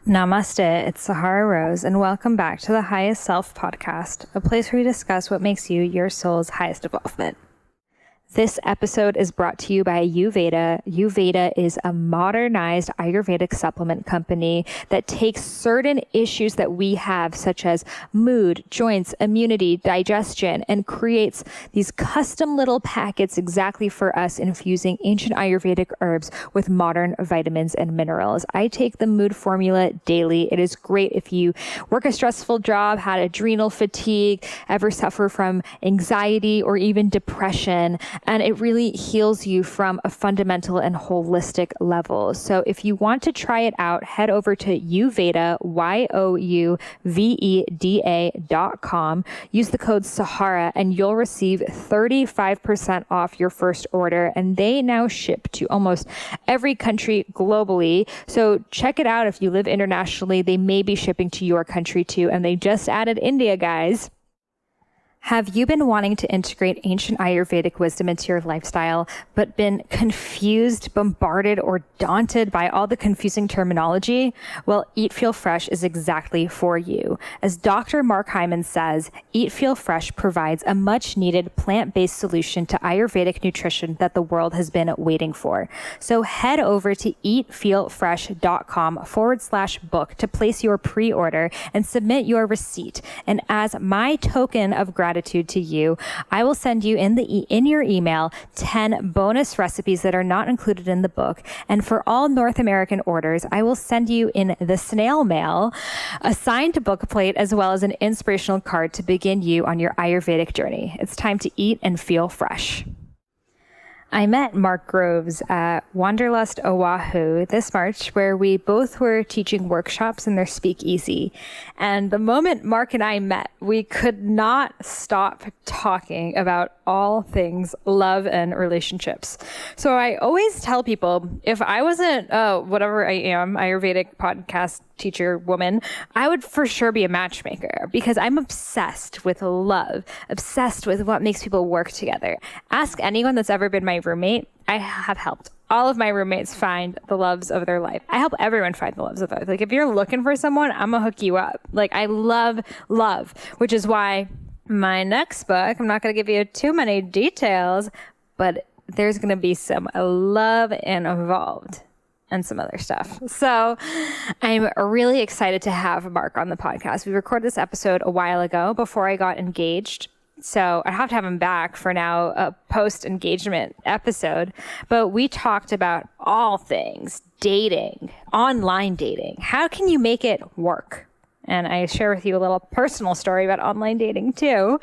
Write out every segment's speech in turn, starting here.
Namaste, it's Sahara Rose, and welcome back to the Highest Self podcast, a place where we discuss what makes you your soul's highest evolvement. This episode is brought to you by Ayurveda. Ayurveda is a modernized Ayurvedic supplement company that takes certain issues that we have, such as mood, joints, immunity, digestion, and creates these custom little packets exactly for us, infusing ancient Ayurvedic herbs with modern vitamins and minerals. I take the mood formula daily. It is great if you work a stressful job, had adrenal fatigue, ever suffer from anxiety or even depression. And it really heals you from a fundamental and holistic level. So if you want to try it out, head over to Youveda, YOUVEDA.com. Use the code Sahara and you'll receive 35% off your first order. And they now ship to almost every country globally. So check it out if you live internationally. They may be shipping to your country too. And they just added India, guys. Have you been wanting to integrate ancient Ayurvedic wisdom into your lifestyle, but been confused, bombarded, or daunted by all the confusing terminology? Well, Eat Feel Fresh is exactly for you. As Dr. Mark Hyman says, Eat Feel Fresh provides a much-needed plant-based solution to Ayurvedic nutrition that the world has been waiting for. So head over to eatfeelfresh.com/book to place your pre-order and submit your receipt. And as my token of gratitude to you, I will send you in your email 10 bonus recipes that are not included in the book. And for all North American orders, I will send you in the snail mail a signed book plate as well as an inspirational card to begin you on your Ayurvedic journey. It's time to eat and feel fresh. I met Mark Groves at Wanderlust Oahu this March, where we both were teaching workshops in their speakeasy. And the moment Mark and I met, we could not stop talking about all things love and relationships. So I always tell people, if I wasn't whatever I am, Ayurvedic podcast teacher woman, I would for sure be a matchmaker, because I'm obsessed with love, obsessed with what makes people work together. Ask anyone that's ever been my roommate. I have helped all of my roommates find the loves of their life. I help everyone find the loves of their life. Like, if you're looking for someone, I'm gonna hook you up. Like, I love love, which is why my next book, I'm not gonna give you too many details, but there's gonna be some love involved and some other stuff. So I'm really excited to have Mark on the podcast. We recorded this episode a while ago before I got engaged. So I have to have him back for now, a post-engagement episode. But we talked about all things dating, online dating. How can you make it work? And I share with you a little personal story about online dating too.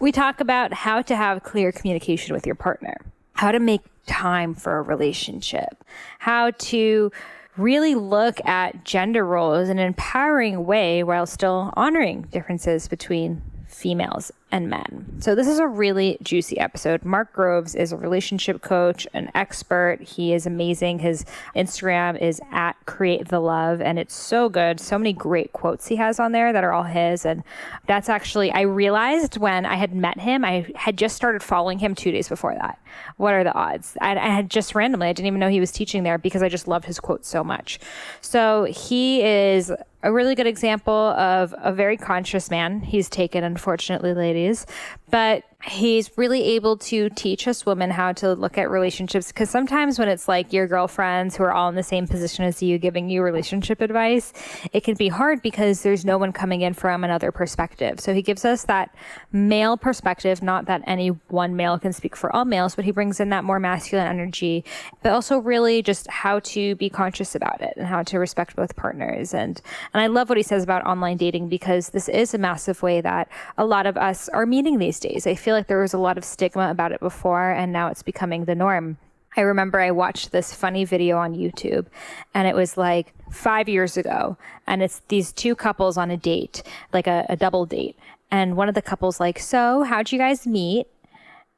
We talk about how to have clear communication with your partner, how to make time for a relationship, how to really look at gender roles in an empowering way while still honoring differences between females and men. So this is a really juicy episode. Mark Groves is a relationship coach, an expert. He is amazing. His Instagram is at Create the Love, and it's so good. So many great quotes he has on there that are all his. And that's actually, I realized when I had met him, I had just started following him 2 days before that. What are the odds? I had just randomly, I didn't even know he was teaching there because I just loved his quotes so much. So he is a really good example of a very conscious man. He's taken, unfortunately, ladies, but he's really able to teach us women how to look at relationships, because sometimes when it's like your girlfriends who are all in the same position as you giving you relationship advice, it can be hard because there's no one coming in from another perspective. So he gives us that male perspective, not that any one male can speak for all males, but he brings in that more masculine energy, but also really just how to be conscious about it and how to respect both partners. And I love what he says about online dating, because this is a massive way that a lot of us are meeting these days. I feel like there was a lot of stigma about it before, and now it's becoming the norm. I remember I watched this funny video on YouTube, and it was like 5 years ago, and it's these two couples on a date, like a double date. And one of the couples like, so how'd you guys meet?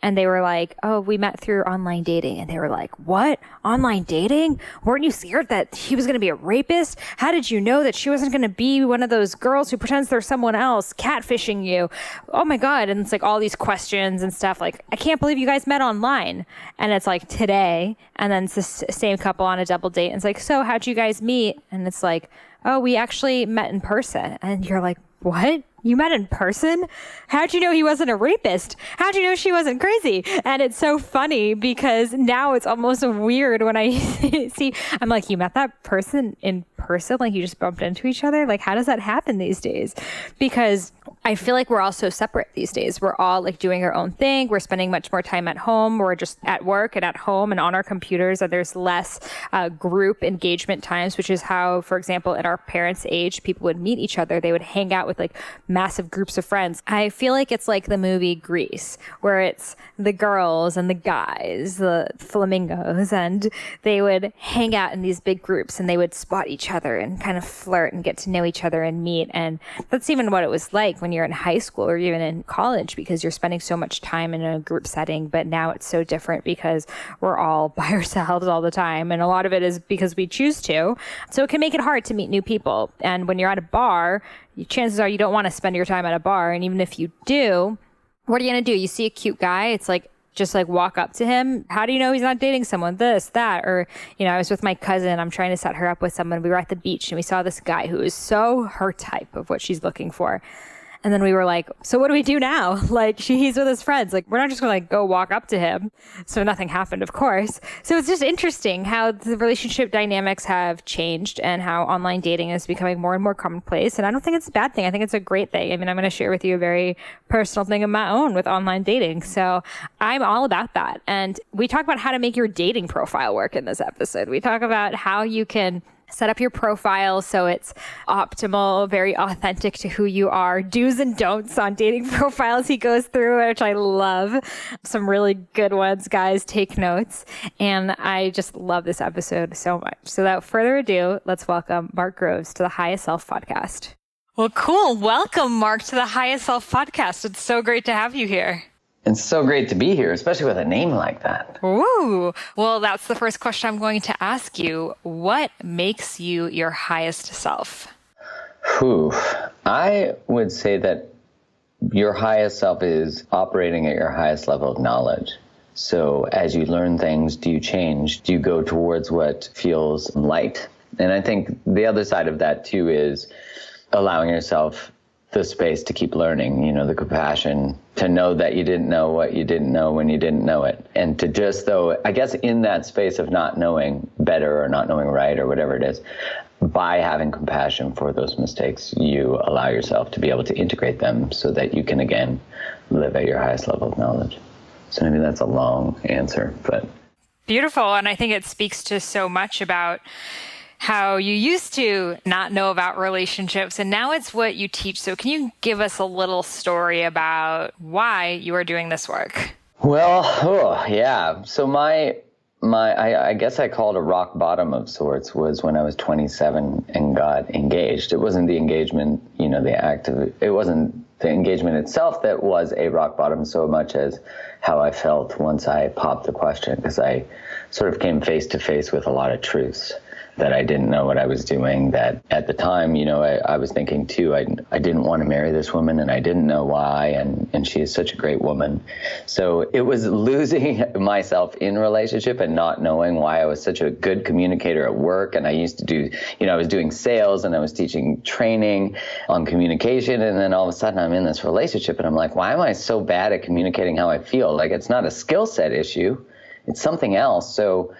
And they were like, oh, we met through online dating. And they were like, what? Online dating? Weren't you scared that he was going to be a rapist? How did you know that she wasn't going to be one of those girls who pretends they're someone else, catfishing you? Oh my God. And it's like all these questions and stuff. Like, I can't believe you guys met online. And it's like today. And then it's the same couple on a double date. And it's like, so how'd you guys meet? And it's like, oh, we actually met in person. And you're like, what? You met in person? How'd you know he wasn't a rapist? How'd you know she wasn't crazy? And it's so funny because now it's almost weird when I see, I'm like, you met that person in person? Like you just bumped into each other? Like, how does that happen these days? Because I feel like we're all so separate these days. We're all like doing our own thing. We're spending much more time at home. We're just at work and at home and on our computers. And there's less group engagement times, which is how, for example, at our parents' age, people would meet each other. They would hang out with like massive groups of friends. I feel like it's like the movie Grease, where it's the girls and the guys, the flamingos, and they would hang out in these big groups and they would spot each other and kind of flirt and get to know each other and meet. And that's even what it was like when you're in high school or even in college, because you're spending so much time in a group setting. But now it's so different because we're all by ourselves all the time. And a lot of it is because we choose to. So it can make it hard to meet new people. And when you're at a bar, chances are you don't want to spend your time at a bar. And even if you do, what are you going to do? You see a cute guy, it's like, just like walk up to him. How do you know he's not dating someone? This, that, or, you know, I was with my cousin. I'm trying to set her up with someone. We were at the beach and we saw this guy who is so her type of what she's looking for. And then we were like, so what do we do now? Like, he's with his friends. Like, we're not just going to like go walk up to him. So nothing happened, of course. So it's just interesting how the relationship dynamics have changed and how online dating is becoming more and more commonplace. And I don't think it's a bad thing. I think it's a great thing. I mean, I'm going to share with you a very personal thing of my own with online dating. So I'm all about that. And we talk about how to make your dating profile work in this episode. We talk about how you can set up your profile so it's optimal, very authentic to who you are. Do's and don'ts on dating profiles he goes through, which I love. Some really good ones, guys. Take notes. And I just love this episode so much. So without further ado, let's welcome Mark Groves to the Highest Self podcast. Well, cool. Welcome, Mark, to the Highest Self podcast. It's so great to have you here. It's so great to be here, especially with a name like that. Ooh. Well, that's the first question I'm going to ask you. What makes you your highest self? I would say that your highest self is operating at your highest level of knowledge. So as you learn things, do you change? Do you go towards what feels light? And I think the other side of that, too, is allowing yourself the space to keep learning, the compassion to know that you didn't know what you didn't know when you didn't know it. And to just, though, I guess in that space of not knowing better or not knowing right or whatever it is, by having compassion for those mistakes, you allow yourself to be able to integrate them so that you can, again, live at your highest level of knowledge. So maybe that's a long answer, but. Beautiful. And I think it speaks to so much about how you used to not know about relationships, and now it's what you teach. So can you give us a little story about why you are doing this work? Well, yeah. So I guess I call it a rock bottom of sorts was when I was 27 and got engaged. It wasn't the engagement, the act of it wasn't the engagement itself that was a rock bottom so much as how I felt once I popped the question, because I sort of came face to face with a lot of truths that I didn't know what I was doing, that at the time, I was thinking too, I didn't want to marry this woman and I didn't know why, and she is such a great woman. So it was losing myself in relationship and not knowing why I was such a good communicator at work. And I used to do, I was doing sales and I was teaching training on communication. And then all of a sudden I'm in this relationship and I'm like, why am I so bad at communicating how I feel? Like, it's not a skill set issue, it's something else. So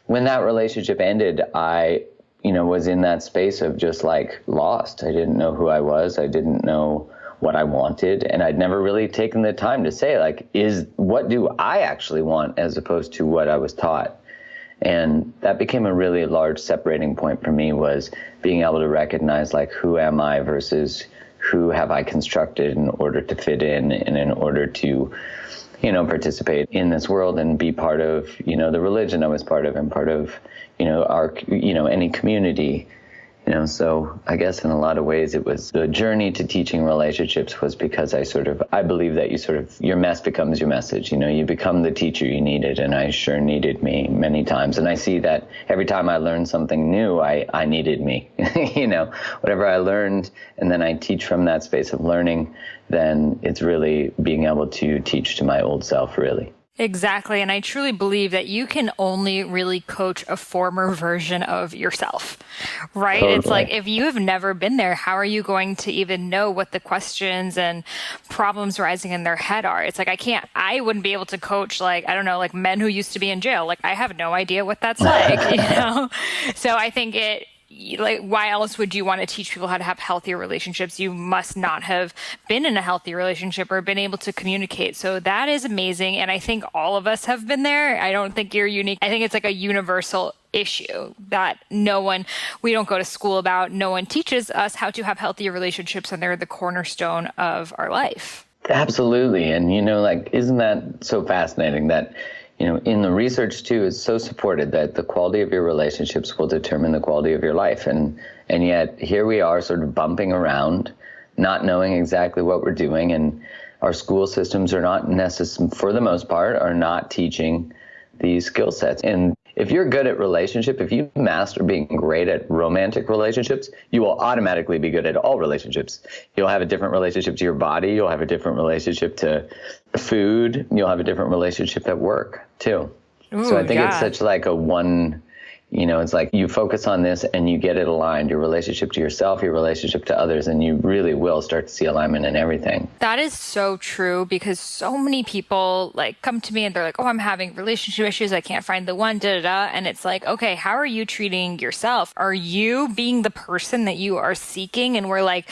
when that relationship ended, I, was in that space of just like lost. I didn't know who I was. I didn't know what I wanted. And I'd never really taken the time to say, like, what do I actually want as opposed to what I was taught? And that became a really large separating point for me, was being able to recognize, like, who am I versus who have I constructed in order to fit in and in order to participate in this world and be part of, the religion I was part of and part of, our, any community. So I guess in a lot of ways it was the journey to teaching relationships was because I believe that your mess becomes your message. You become the teacher you needed, and I sure needed me many times. And I see that every time I learn something new, I needed me. Whatever I learned, and then I teach from that space of learning, then it's really being able to teach to my old self, really. Exactly. And I truly believe that you can only really coach a former version of yourself, right? Totally. It's like, if you have never been there, how are you going to even know what the questions and problems rising in their head are? It's like, I wouldn't be able to coach, men who used to be in jail. I have no idea what that's like, So I think why else would you want to teach people how to have healthier relationships? You must not have been in a healthy relationship or been able to communicate. So that is amazing. And I think all of us have been there. I don't think you're unique. I think it's like a universal issue that we don't go to school about. No one teaches us how to have healthier relationships, and they're the cornerstone of our life. Absolutely. And, isn't that so fascinating that in the research too, it's so supported that the quality of your relationships will determine the quality of your life. And yet here we are sort of bumping around, not knowing exactly what we're doing. And our school systems are not for the most part, are not teaching these skill sets. And if you're good at relationship, if you master being great at romantic relationships, you will automatically be good at all relationships. You'll have a different relationship to your body. You'll have a different relationship to food. You'll have a different relationship at work too. Ooh, so I think yeah. It's such like a one, it's like you focus on this and you get it aligned, your relationship to yourself, your relationship to others, and you really will start to see alignment in everything. That is so true, because so many people come to me and they're like, oh, I'm having relationship issues. I can't find the one, And it's like, okay, how are you treating yourself? Are you being the person that you are seeking? And we're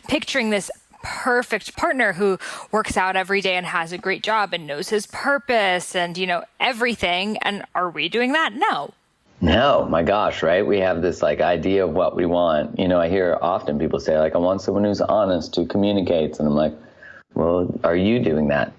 picturing this perfect partner who works out every day and has a great job and knows his purpose and, everything. And are we doing that? No, my gosh, right? We have this idea of what we want. I hear often people say I want someone who's honest, who communicates. And I'm like, well, are you doing that?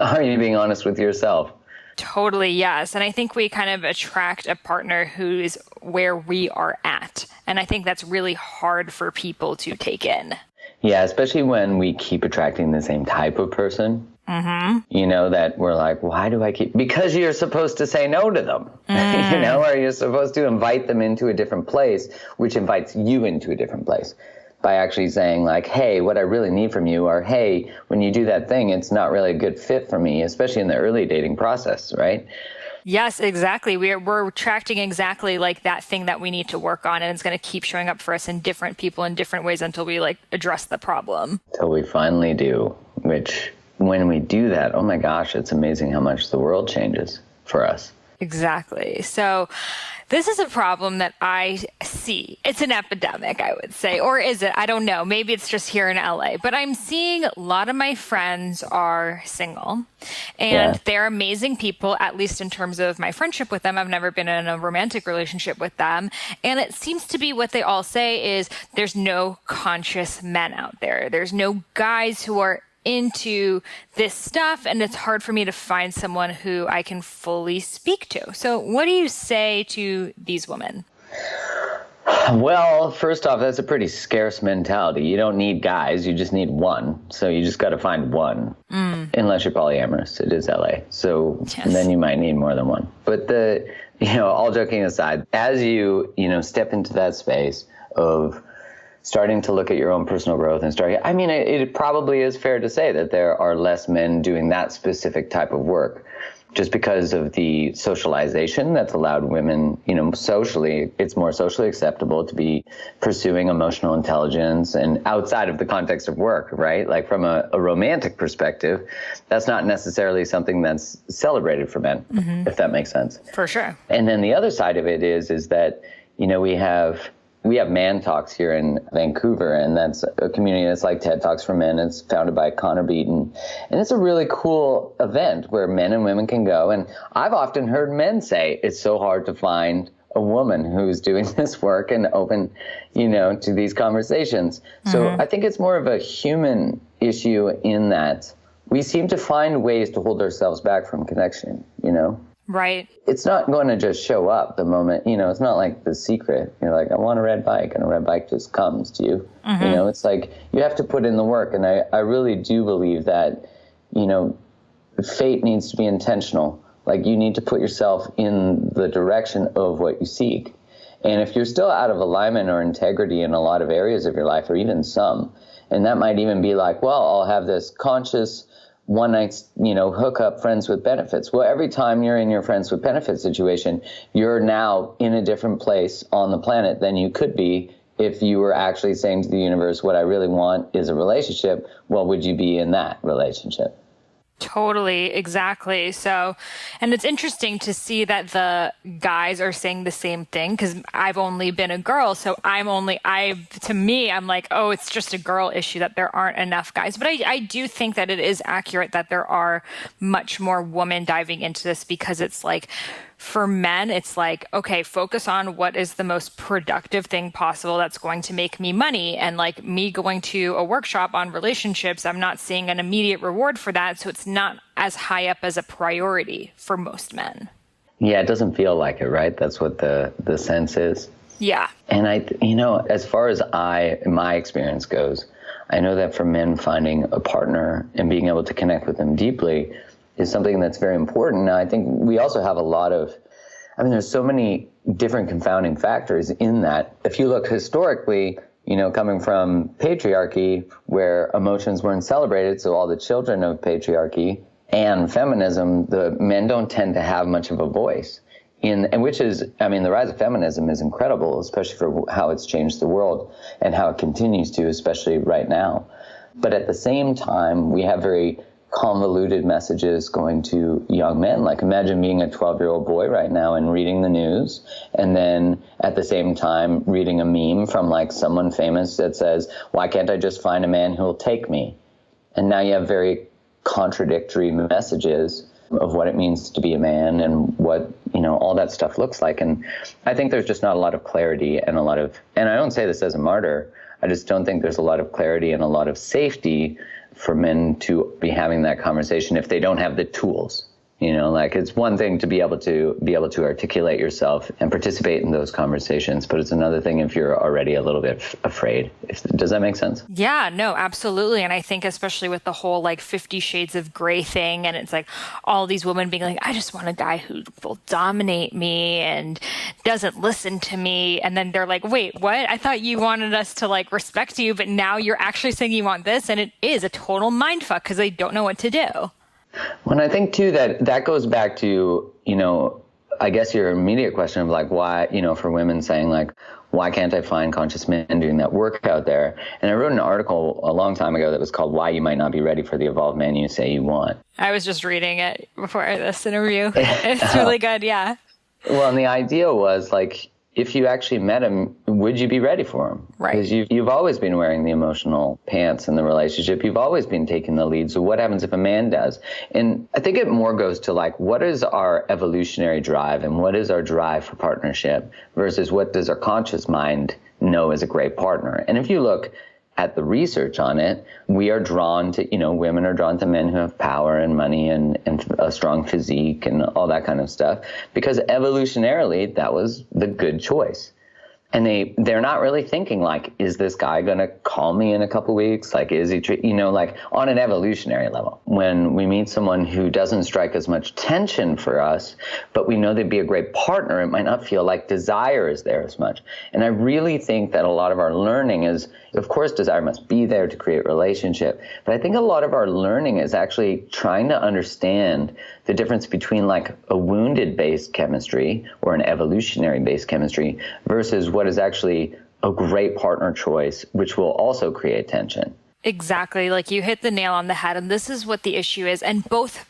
Are you being honest with yourself? Totally, yes. And I think we kind of attract a partner who is where we are at. And I think that's really hard for people to take in. Yeah, especially when we keep attracting the same type of person. Mm-hmm. That we're like, why do I keep? Because you're supposed to say no to them, or you're supposed to invite them into a different place, which invites you into a different place by actually saying hey, what I really need from you, or hey, when you do that thing, it's not really a good fit for me, especially in the early dating process, right? Yes, exactly. We're attracting exactly that thing that we need to work on, and it's going to keep showing up for us in different people in different ways until we address the problem. Until we finally do, which when we do that, oh my gosh, it's amazing how much the world changes for us. Exactly. So this is a problem that I see. It's an epidemic, I would say. Or is it? I don't know. Maybe it's just here in LA. But I'm seeing a lot of my friends are single. And they're amazing people, at least in terms of my friendship with them. I've never been in a romantic relationship with them. And it seems to be what they all say is there's no conscious men out there. There's no guys who are into this stuff, and it's hard for me to find someone who I can fully speak to. So what do you say to these women? Well, first off, that's a pretty scarce mentality. You don't need guys, you just need one. So you just got to find one, unless you're polyamorous. It is LA. So then you might need more than one. But all joking aside, as you step into that space of starting to look at your own personal growth and it probably is fair to say that there are less men doing that specific type of work just because of the socialization that's allowed women, socially, it's more socially acceptable to be pursuing emotional intelligence and outside of the context of work, right? From a romantic perspective, that's not necessarily something that's celebrated for men, if that makes sense. For sure. And then the other side of it is that, we have Man Talks here in Vancouver, and that's a community that's like TED Talks for Men. It's founded by Connor Beaton. And it's a really cool event where men and women can go. And I've often heard men say it's so hard to find a woman who's doing this work and open, to these conversations. So I think it's more of a human issue in that we seem to find ways to hold ourselves back from connection, Right. It's not going to just show up the moment, it's not like The Secret. You're like, I want a red bike, and a red bike just comes to you. It's like you have to put in the work. And I really do believe that, fate needs to be intentional. Like, you need to put yourself in the direction of what you seek. And if you're still out of alignment or integrity in a lot of areas of your life, or even some, and that might even be like, well, I'll have this conscious one night, hookup, friends with benefits. Well, every time you're in your friends with benefits situation, you're now in a different place on the planet than you could be if you were actually saying to the universe, what I really want is a relationship. Well, would you be in that relationship? Totally, exactly. So, and it's interesting to see that the guys are saying the same thing, because I've only been a girl. So to me, I'm like, oh, it's just a girl issue that there aren't enough guys. But I do think that it is accurate that there are much more women diving into this, because it's like, for men, it's like, okay, focus on what is the most productive thing possible that's going to make me money. And like me going to a workshop on relationships, I'm not seeing an immediate reward for that. So it's not as high up as a priority for most men. Yeah, it doesn't feel like it, right? That's what the sense is. Yeah. And as far as my experience goes, I know that for men, finding a partner and being able to connect with them deeply is something that's very important. Now, I think we also have there's so many different confounding factors in that. If you look historically, coming from patriarchy, where emotions weren't celebrated, so all the children of patriarchy and feminism, the men don't tend to have much of a voice. The rise of feminism is incredible, especially for how it's changed the world and how it continues to, especially right now. But at the same time, we have very convoluted messages going to young men. Like, imagine being a 12-year-old boy right now and reading the news, and then at the same time reading a meme from like someone famous that says, why can't I just find a man who'll take me? And now you have very contradictory messages of what it means to be a man and what, all that stuff looks like. And I think there's just not a lot of clarity and and I don't say this as a martyr, I just don't think there's a lot of clarity and a lot of safety for men to be having that conversation if they don't have the tools. It's one thing to be able to articulate yourself and participate in those conversations, but it's another thing if you're already a little bit afraid. Does that make sense? Yeah, no, absolutely. And I think especially with the whole like 50 Shades of Grey thing, and it's like all these women being like, I just want a guy who will dominate me and doesn't listen to me. And then they're like, wait, what? I thought you wanted us to like respect you, but now you're actually saying you want this. And it is a total mindfuck because they don't know what to do. Well, I think too that goes back to, I guess your immediate question of like why, for women saying like, why can't I find conscious men doing that work out there? And I wrote an article a long time ago that was called Why You Might Not Be Ready for the Evolved Man You Say You Want. I was just reading it before this interview. It's really good. Yeah. Well, and the idea was like, if you actually met him, would you be ready for him? Right. Because you've always been wearing the emotional pants in the relationship. You've always been taking the lead. So what happens if a man does? And I think it more goes to like, what is our evolutionary drive and what is our drive for partnership versus what does our conscious mind know as a great partner? And if you look at the research on it, we are drawn to, women are drawn to men who have power and money and a strong physique and all that kind of stuff, because evolutionarily, that was the good choice. And they're not really thinking like, is this guy going to call me in a couple weeks? Like, is he, like on an evolutionary level, when we meet someone who doesn't strike as much tension for us, but we know they'd be a great partner, it might not feel like desire is there as much. And I really think that a lot of our learning is, of course, desire must be there to create relationship. But I think a lot of our learning is actually trying to understand the difference between like a wounded-based chemistry or an evolutionary-based chemistry versus what is actually a great partner choice, which will also create tension. Exactly. Like you hit the nail on the head. And this is what the issue is. And both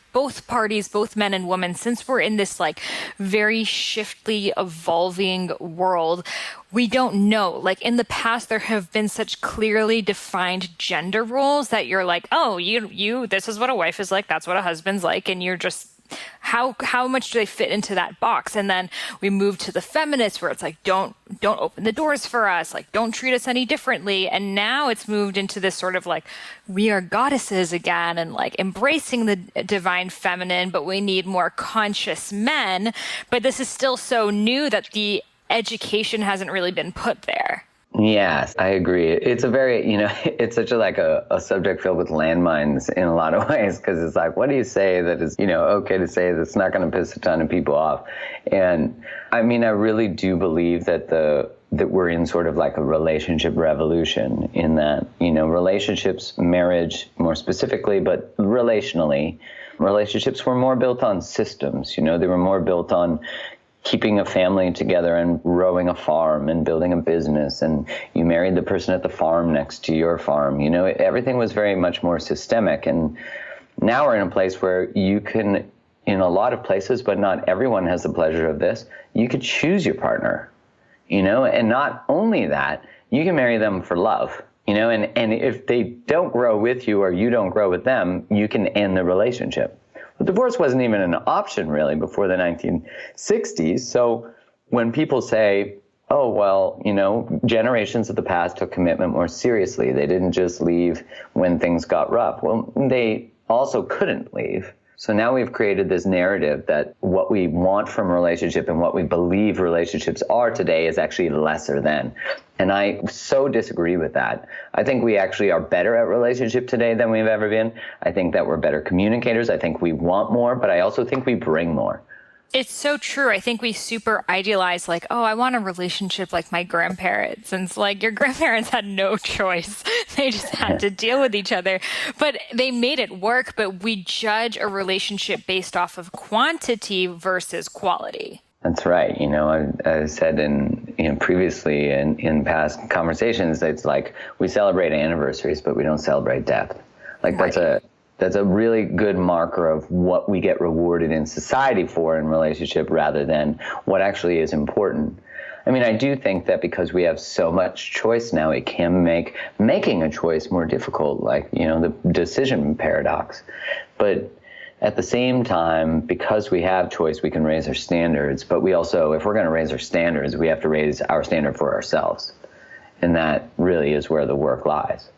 parties, both men and women, since we're in this like very shiftly evolving world, we don't know. Like in the past, there have been such clearly defined gender roles that you're like, oh, you, this is what a wife is like. That's what a husband's like. And you're just how much do they fit into that box? And then we move to the feminists where it's like, don't open the doors for us, like don't treat us any differently. And now it's moved into this sort of like, we are goddesses again, and like embracing the divine feminine, but we need more conscious men. But this is still so new that the education hasn't really been put there. Yes, I agree. It's a very, it's such a subject filled with landmines in a lot of ways, because it's like, what do you say that is, okay to say that's not going to piss a ton of people off? And I mean, I really do believe that that we're in sort of like a relationship revolution, in that, relationships, marriage more specifically, but relationally, relationships were more built on systems. They were more built on keeping a family together and rowing a farm and building a business, and you married the person at the farm next to your farm. Everything was very much more systemic. And now we're in a place where you can, in a lot of places, but not everyone has the pleasure of this, you could choose your partner, and not only that, you can marry them for love, and if they don't grow with you or you don't grow with them, you can end the relationship. But divorce wasn't even an option really before the 1960s. So when people say, oh, well, generations of the past took commitment more seriously, they didn't just leave when things got rough. Well, they also couldn't leave. So now we've created this narrative that what we want from a relationship and what we believe relationships are today is actually lesser than. And I so disagree with that. I think we actually are better at relationship today than we've ever been. I think that we're better communicators. I think we want more, but I also think we bring more. It's so true. I think we super idealize like, oh, I want a relationship like my grandparents. And it's like, your grandparents had no choice. They just had to deal with each other. But they made it work. But we judge a relationship based off of quantity versus quality. That's right. I said previously in past conversations, it's like we celebrate anniversaries, but we don't celebrate depth. Like right. That's a really good marker of what we get rewarded in society for in relationship rather than what actually is important. I mean, I do think that because we have so much choice now, it can make making a choice more difficult, like, the decision paradox. But at the same time, because we have choice, we can raise our standards. But we also, if we're going to raise our standards, we have to raise our standard for ourselves. And that really is where the work lies.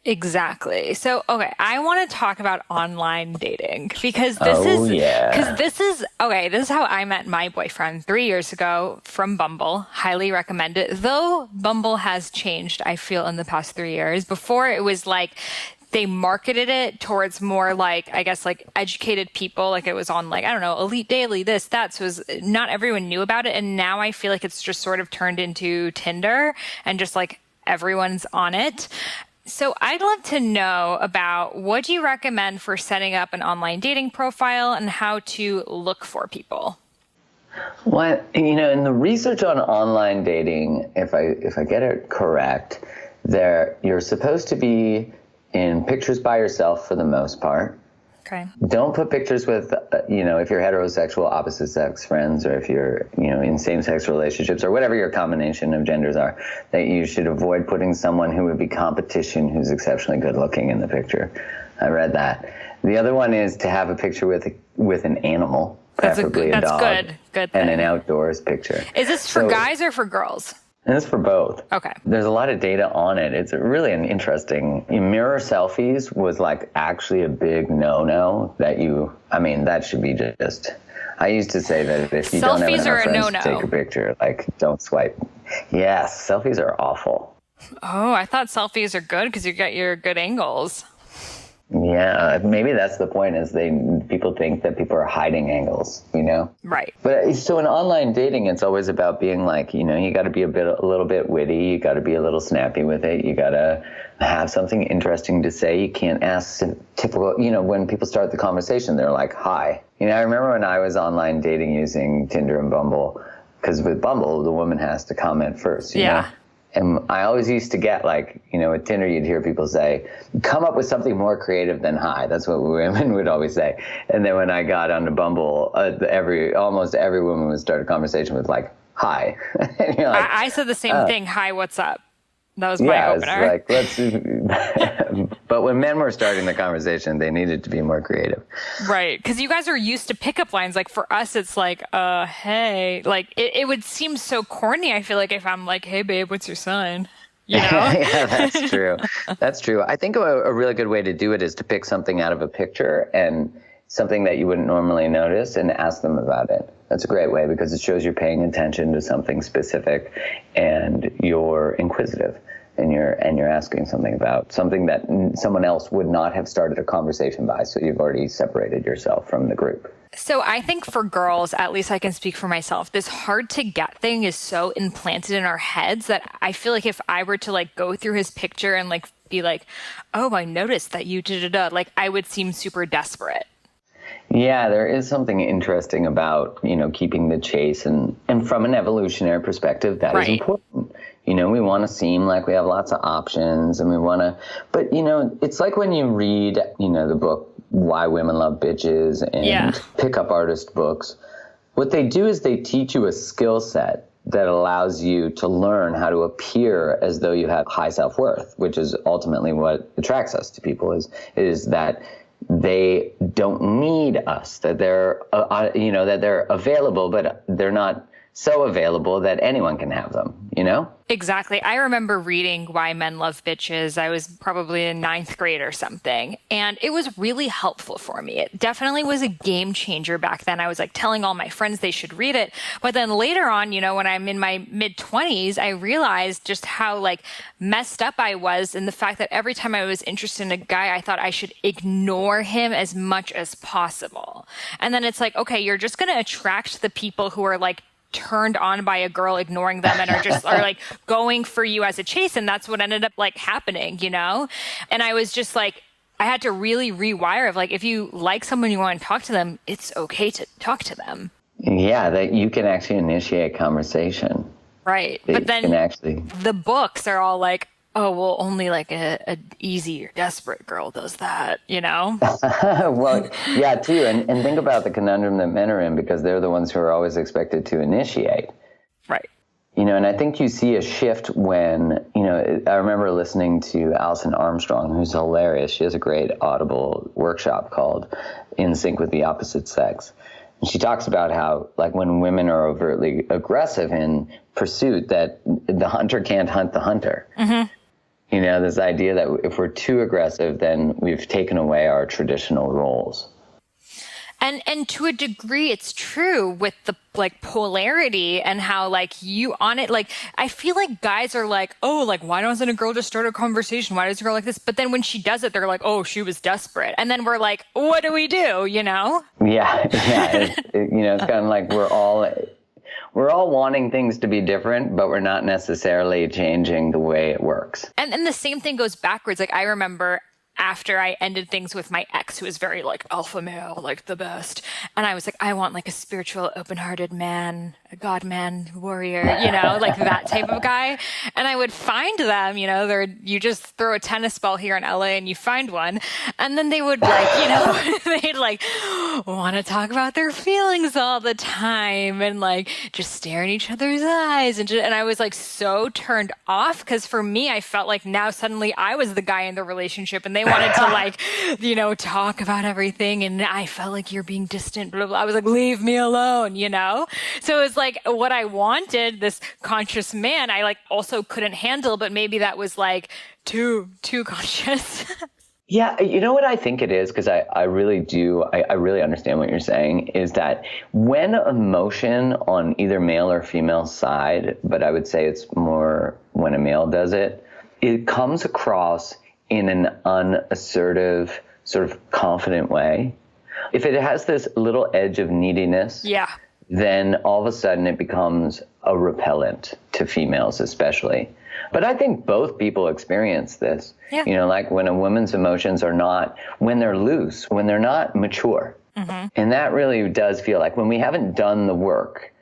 Exactly. So, okay, I want to talk about online dating because this is how I met my boyfriend 3 years ago from Bumble. Highly recommend it. Though Bumble has changed, I feel, in the past 3 years. Before it was like they marketed it towards more like, I guess, like educated people. Like it was on like, I don't know, Elite Daily, this, that. So it was, not everyone knew about it. And now I feel like it's just sort of turned into Tinder and just like everyone's on it. So I'd love to know about what do you recommend for setting up an online dating profile and how to look for people? Well, in the research on online dating, if I get it correct, you're supposed to be in pictures by yourself for the most part. Okay. Don't put pictures with, if you're heterosexual, opposite sex friends, or if you're, in same-sex relationships, or whatever your combination of genders are, that you should avoid putting someone who would be competition who's exceptionally good looking in the picture. I read that. The other one is to have a picture with an animal, preferably a dog. That's good and an outdoors picture. Is this for guys or for girls? And it's for both. Okay. There's a lot of data on it. It's really an interesting. Mirror selfies was like actually a big no-no that should be just. I used to say that if you don't have enough friends to take a picture, like don't swipe. Yes, selfies are awful. Oh, I thought selfies are good because you get your good angles. Yeah, maybe that's the point, is people think that people are hiding angles, Right. But so in online dating, it's always about being like, you got to be a little bit witty, you got to be a little snappy with it, you got to have something interesting to say. You can't ask typical, when people start the conversation, they're like, hi. I remember when I was online dating using Tinder and Bumble, because with Bumble, the woman has to comment first, you know? And I always used to get like, with Tinder, you'd hear people say, come up with something more creative than hi. That's what women would always say. And then when I got onto Bumble, almost every woman would start a conversation with like, hi. And you're like, I said the same thing. Hi, what's up? That was my opener. It's like, But when men were starting the conversation, they needed to be more creative. Right. Because you guys are used to pickup lines. Like for us, it's like, hey, like it would seem so corny. I feel like if I'm like, hey, babe, what's your sign? You know? Yeah, that's true. That's true. I think a really good way to do it is to pick something out of a picture and something that you wouldn't normally notice and ask them about it. That's a great way because it shows you're paying attention to something specific and you're inquisitive and you're asking something about something that someone else would not have started a conversation by. So you've already separated yourself from the group. So I think for girls, at least I can speak for myself, this hard to get thing is so implanted in our heads that I feel like if I were to like go through his picture and like be like, oh, I noticed that you da-da-da, like I would seem super desperate. Yeah, there is something interesting about, keeping the chase and from an evolutionary perspective, that is important. We want to seem like we have lots of options and we want to, but it's like when you read, the book, Why Women Love Bitches and pickup artist books, what they do is they teach you a skill set that allows you to learn how to appear as though you have high self-worth, which is ultimately what attracts us to people is that they don't need us, that they're, that they're available, but they're not so available that anyone can have them, Exactly. I remember reading Why Men Love Bitches. I was probably in 9th grade or something. And it was really helpful for me. It definitely was a game changer back then. I was like telling all my friends they should read it. But then later on, when I'm in my mid-20s, I realized just how like messed up I was in the fact that every time I was interested in a guy, I thought I should ignore him as much as possible. And then it's like, okay, you're just going to attract the people who are like turned on by a girl, ignoring them, and are like going for you as a chase. And that's what ended up like happening, And I was just like, I had to really rewire of like, if you like someone, you want to talk to them, it's okay to talk to them. Yeah, that you can actually initiate conversation. Right. But then the books are all like, oh, well, only like a easy or desperate girl does that, Well, yeah, too. And think about the conundrum that men are in because they're the ones who are always expected to initiate. Right. And I think you see a shift when, I remember listening to Alison Armstrong, who's hilarious. She has a great Audible workshop called In Sync with the Opposite Sex. And she talks about how, like, when women are overtly aggressive in pursuit, that the hunter can't hunt the hunter. Mm-hmm. This idea that if we're too aggressive, then we've taken away our traditional roles. And to a degree, it's true with the like polarity and how like you on it. Like, I feel like guys are like, oh, like, why doesn't a girl just start a conversation? Why does a girl like this? But then when she does it, they're like, oh, she was desperate. And then we're like, what do we do? Yeah. It's kind of like we're all wanting things to be different, but we're not necessarily changing the way it works. And the same thing goes backwards. Like, I remember after I ended things with my ex, who was very like alpha male, like the best. And I was like, I want like a spiritual, open-hearted man, a God man, warrior, like that type of guy. And I would find them, you just throw a tennis ball here in LA and you find one. And then they would like, they'd like want to talk about their feelings all the time and like just stare in each other's eyes. And I was like so turned off because for me, I felt like now suddenly I was the guy in the relationship and they wanted to like, talk about everything. And I felt like you're being distant, blah, blah. I was like, leave me alone, So it was like what I wanted, this conscious man, I like also couldn't handle, but maybe that was like too conscious. Yeah, you know what I think it is, because I really do, I really understand what you're saying, is that when emotion on either male or female side, but I would say it's more when a male does it, it comes across in an unassertive, sort of confident way. If it has this little edge of neediness, then all of a sudden it becomes a repellent to females especially. But I think both people experience this. Yeah. Like when a woman's emotions are not, when they're loose, when they're not mature. Mm-hmm. And that really does feel like when we haven't done the work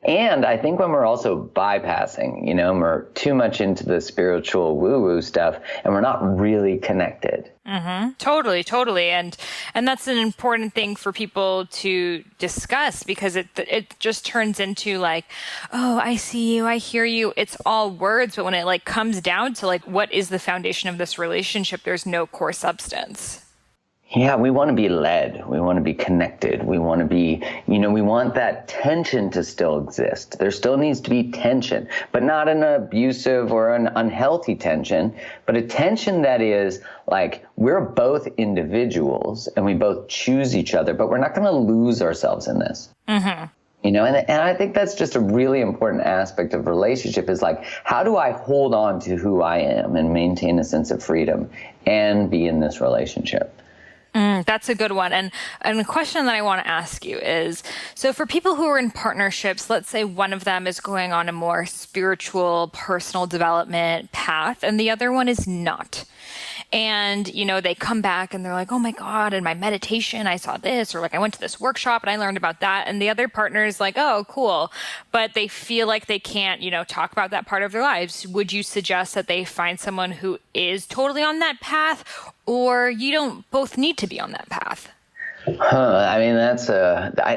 And I think when we're also bypassing, we're too much into the spiritual woo-woo stuff and we're not really connected. Mm-hmm. Totally. And that's an important thing for people to discuss, because it just turns into like, oh, I see you, I hear you. It's all words. But when it like comes down to like, what is the foundation of this relationship? There's no core substance. Yeah, we want to be led. We want to be connected. We want to be, we want that tension to still exist. There still needs to be tension, but not an abusive or an unhealthy tension, but a tension that is like, we're both individuals and we both choose each other, but we're not going to lose ourselves in this. Mm-hmm. And I think that's just a really important aspect of relationship is like, how do I hold on to who I am and maintain a sense of freedom and be in this relationship? That's a good one. And the question that I want to ask you is, so for people who are in partnerships, let's say one of them is going on a more spiritual, personal development path, and the other one is not. And, they come back and they're like, oh my God, in my meditation, I saw this, or like I went to this workshop and I learned about that. And the other partner is like, oh, cool. But they feel like they can't, talk about that part of their lives. Would you suggest that they find someone who is totally on that path, or you don't both need to be on that path? I mean,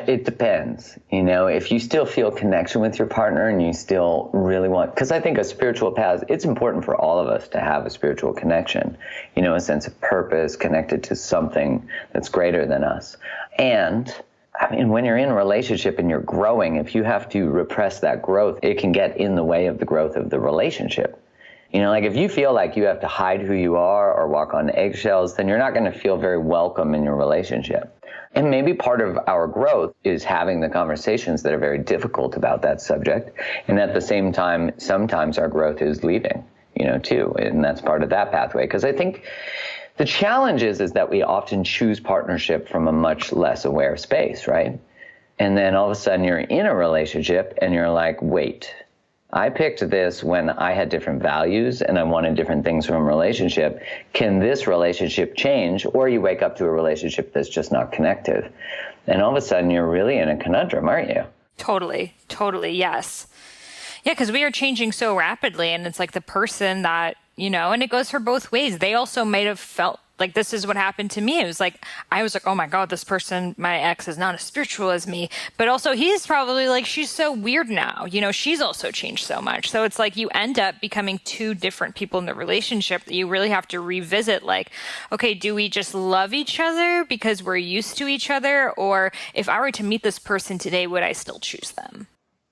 it depends. If you still feel connection with your partner and you still really want, because I think a spiritual path, it's important for all of us to have a spiritual connection, a sense of purpose, connected to something that's greater than us. And I mean, when you're in a relationship and you're growing, if you have to repress that growth, it can get in the way of the growth of the relationship. Like if you feel like you have to hide who you are or walk on eggshells, then you're not going to feel very welcome in your relationship. And maybe part of our growth is having the conversations that are very difficult about that subject. And at the same time, sometimes our growth is leaving, too. And that's part of that pathway. Because I think the challenge is that we often choose partnership from a much less aware space, right? And then all of a sudden you're in a relationship and you're like, wait, I picked this when I had different values and I wanted different things from a relationship. Can this relationship change? Or you wake up to a relationship that's just not connected. And all of a sudden you're really in a conundrum, aren't you? Totally, yes. Yeah, because we are changing so rapidly, and it's like the person that, and it goes for both ways. They also might have felt like this is what happened to me. It was like, I was like, oh my God, this person, my ex, is not as spiritual as me. But also he's probably like, she's so weird now. She's also changed so much. So it's like you end up becoming two different people in the relationship that you really have to revisit. Like, okay, do we just love each other because we're used to each other? Or if I were to meet this person today, would I still choose them?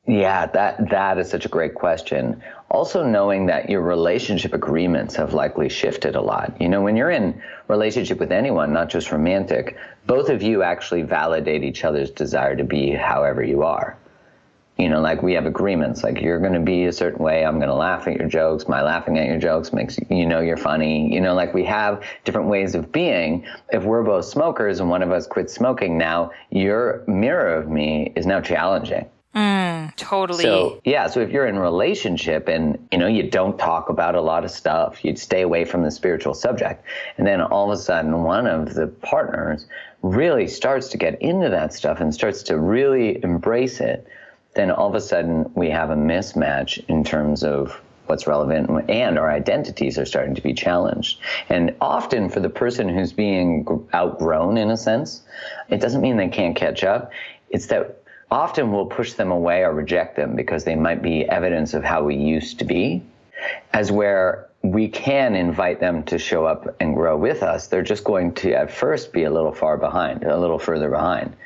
Yeah, that is such a great question. Also knowing that your relationship agreements have likely shifted a lot. When you're in relationship with anyone, not just romantic, both of you actually validate each other's desire to be however you are. Like we have agreements, like you're going to be a certain way. I'm going to laugh at your jokes. My laughing at your jokes makes, you're funny. Like we have different ways of being. If we're both smokers and one of us quits smoking, now your mirror of me is now challenging. Totally. So if you're in a relationship and, you don't talk about a lot of stuff, you'd stay away from the spiritual subject. And then all of a sudden, one of the partners really starts to get into that stuff and starts to really embrace it. Then all of a sudden we have a mismatch in terms of what's relevant, and our identities are starting to be challenged. And often for the person who's being outgrown, in a sense, it doesn't mean they can't catch up. It's that often we'll push them away or reject them because they might be evidence of how we used to be, as where we can invite them to show up and grow with us. They're just going to at first be a little further behind.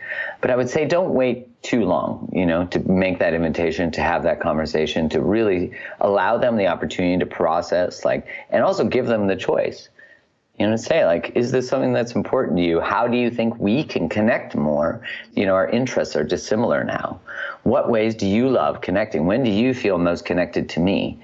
But I would say don't wait too long, to make that invitation, to have that conversation, to really allow them the opportunity to process, and also give them the choice. Say, is this something that's important to you? How do you think we can connect more? Our interests are dissimilar now. What ways do you love connecting? When do you feel most connected to me?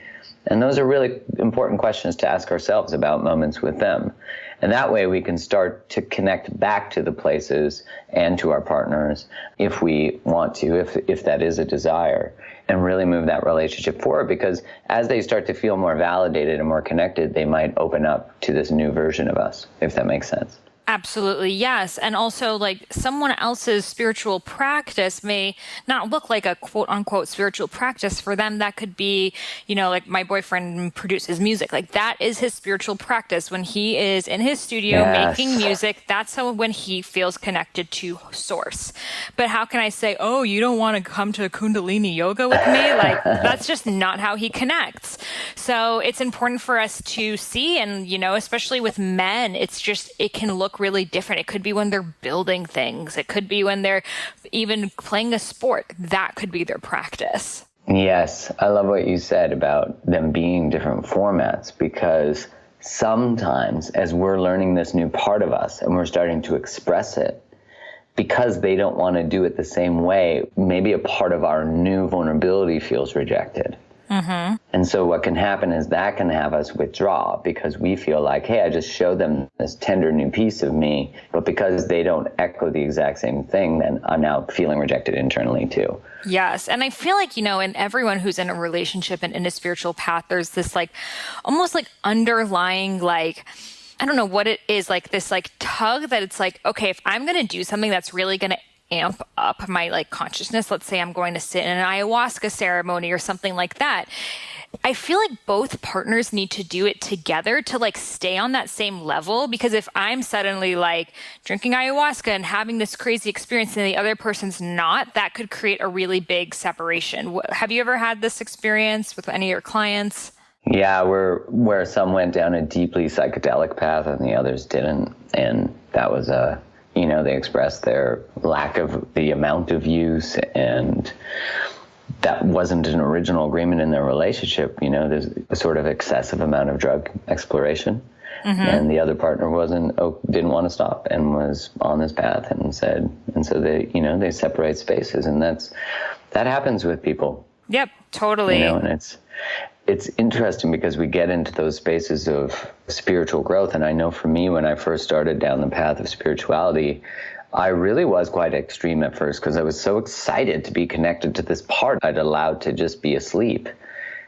And those are really important questions to ask ourselves about moments with them. And that way we can start to connect back to the places and to our partners if we want to, if that is a desire, and really move that relationship forward. Because as they start to feel more validated and more connected, they might open up to this new version of us, if that makes sense. Absolutely, yes. And also, like, someone else's spiritual practice may not look like a quote unquote spiritual practice. For them, that could be, like my boyfriend produces music. Like, that is his spiritual practice. When he is in his studio making Yes. music, that's when he feels connected to source. But how can I say, oh, you don't want to come to Kundalini yoga with me? Like, that's just not how he connects. So it's important for us to see, and, especially with men, it can look really different. It could be when they're building things. It could be when they're even playing a sport. That could be their practice. Yes, I love what you said about them being different formats, because sometimes as we're learning this new part of us and we're starting to express it, because they don't want to do it the same way, maybe a part of our new vulnerability feels rejected. Mm-hmm. And so what can happen is that can have us withdraw, because we feel like, hey, I just showed them this tender new piece of me, but because they don't echo the exact same thing, then I'm now feeling rejected internally too. Yes. And I feel like, in everyone who's in a relationship and in a spiritual path, there's this almost underlying, I don't know what it is, this tug that it's like, okay, if I'm going to do something that's really going to amp up my consciousness, let's say I'm going to sit in an ayahuasca ceremony or something like that, I feel like both partners need to do it together to stay on that same level. Because if I'm suddenly drinking ayahuasca and having this crazy experience and the other person's not, that could create a really big separation. Have you ever had this experience with any of your clients? Yeah, where some went down a deeply psychedelic path and the others didn't. And that was they expressed their lack of the amount of use, and that wasn't an original agreement in their relationship. There's a sort of excessive amount of drug exploration. Mm-hmm. And the other partner didn't want to stop and was on this path and so they separate spaces, and that happens with people. Yep, totally. And it's interesting because we get into those spaces of spiritual growth. And I know for me, when I first started down the path of spirituality, I really was quite extreme at first, because I was so excited to be connected to this part I'd allowed to just be asleep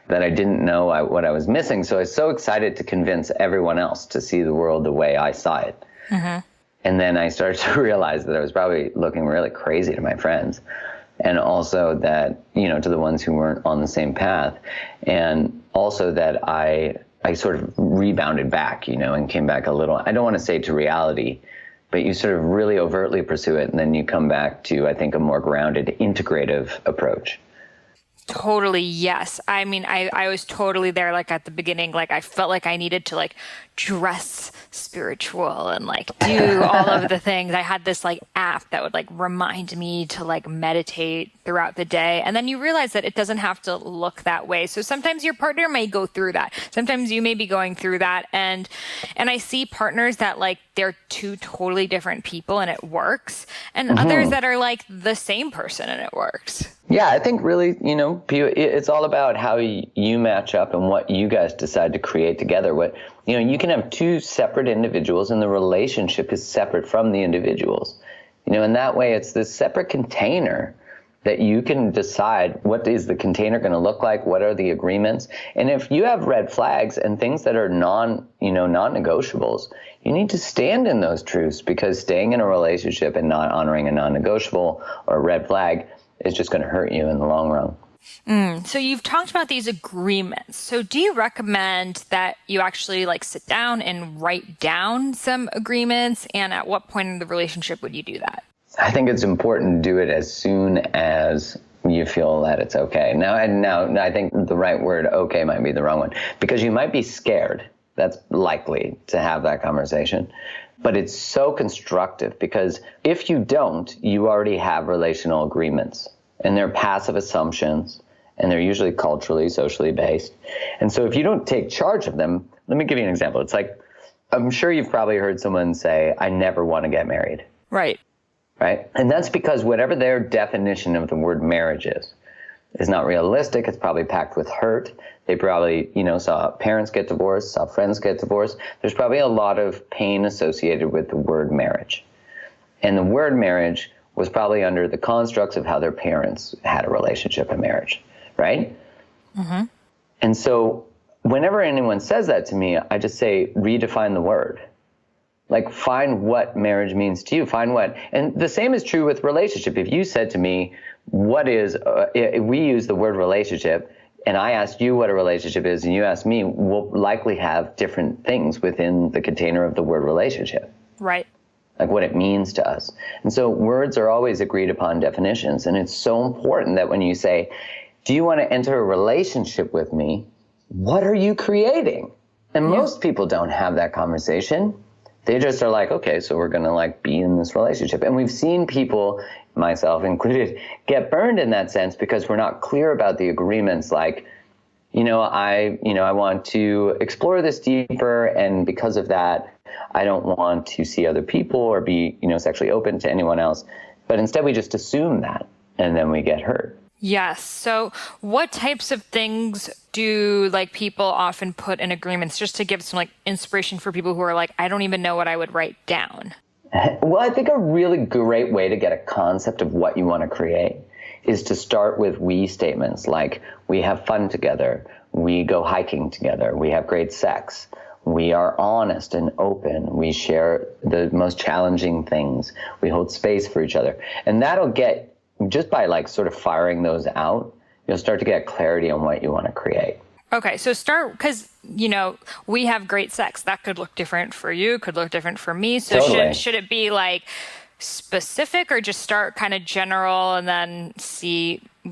that I didn't know what I was missing. So I was so excited to convince everyone else to see the world the way I saw it. Mm-hmm. And then I started to realize that I was probably looking really crazy to my friends. And also that, to the ones who weren't on the same path. And also that I sort of rebounded back, and came back a little, I don't want to say to reality, but you sort of really overtly pursue it. And then you come back to, I think, a more grounded, integrative approach. Totally, yes. I mean, I was totally there, at the beginning, I felt like I needed to, dress spiritual and, do all of the things. I had this, app that would, remind me to, meditate throughout the day. And then you realize that it doesn't have to look that way. So sometimes your partner may go through that. Sometimes you may be going through that. And I see partners that, they're two totally different people and it works. And mm-hmm. others that are, the same person and it works. Yeah, I think really, it's all about how you match up and what you guys decide to create together. You can have two separate individuals and the relationship is separate from the individuals. And that way it's this separate container that you can decide what is the container going to look like, what are the agreements. And if you have red flags and things that are non-negotiables, you need to stand in those truths, because staying in a relationship and not honoring a non-negotiable or a red flag is just going to hurt you in the long run. So you've talked about these agreements. So do you recommend that you actually sit down and write down some agreements? And at what point in the relationship would you do that? I think it's important to do it as soon as you feel that it's okay. Now, I think the right word, okay, might be the wrong one, because you might be scared. That's likely to have that conversation. But it's so constructive, because if you don't, you already have relational agreements, and they're passive assumptions, and they're usually culturally, socially based. And so if you don't take charge of them, let me give you an example. It's I'm sure you've probably heard someone say, I never want to get married. Right. Right? And that's because whatever their definition of the word marriage is not realistic. It's probably packed with hurt. They probably, saw parents get divorced, saw friends get divorced. There's probably a lot of pain associated with the word marriage. And the word marriage was probably under the constructs of how their parents had a relationship in marriage, right? Mm-hmm. And so whenever anyone says that to me, I just say, redefine the word. Like, find what marriage means to you. Find what, and the same is true with relationship. If you said to me, if we use the word relationship, and I asked you what a relationship is, and you asked me, we'll likely have different things within the container of the word relationship. Right. Like what it means to us. And so words are always agreed upon definitions. And it's so important that when you say, do you want to enter a relationship with me? What are you creating? And most people don't have that conversation. They just are like, okay, so we're going to like be in this relationship. And we've seen people, myself included, get burned in that sense because we're not clear about the agreements. Like, I want to explore this deeper. And because of that, I don't want to see other people or be, sexually open to anyone else. But instead we just assume that, and then we get hurt. Yes. So what types of things do like people often put in agreements, just to give some like inspiration for people who are like, I don't even know what I would write down? Well, I think a really great way to get a concept of what you want to create is to start with we statements, like we have fun together, we go hiking together, we have great sex, we are honest and open, we share the most challenging things, we hold space for each other. And that'll get, just by like sort of firing those out, you'll start to get clarity on what you want to create. Okay, so start, because, we have great sex. That could look different for you, could look different for me. So Totally. should it be like specific, or just start kind of general and then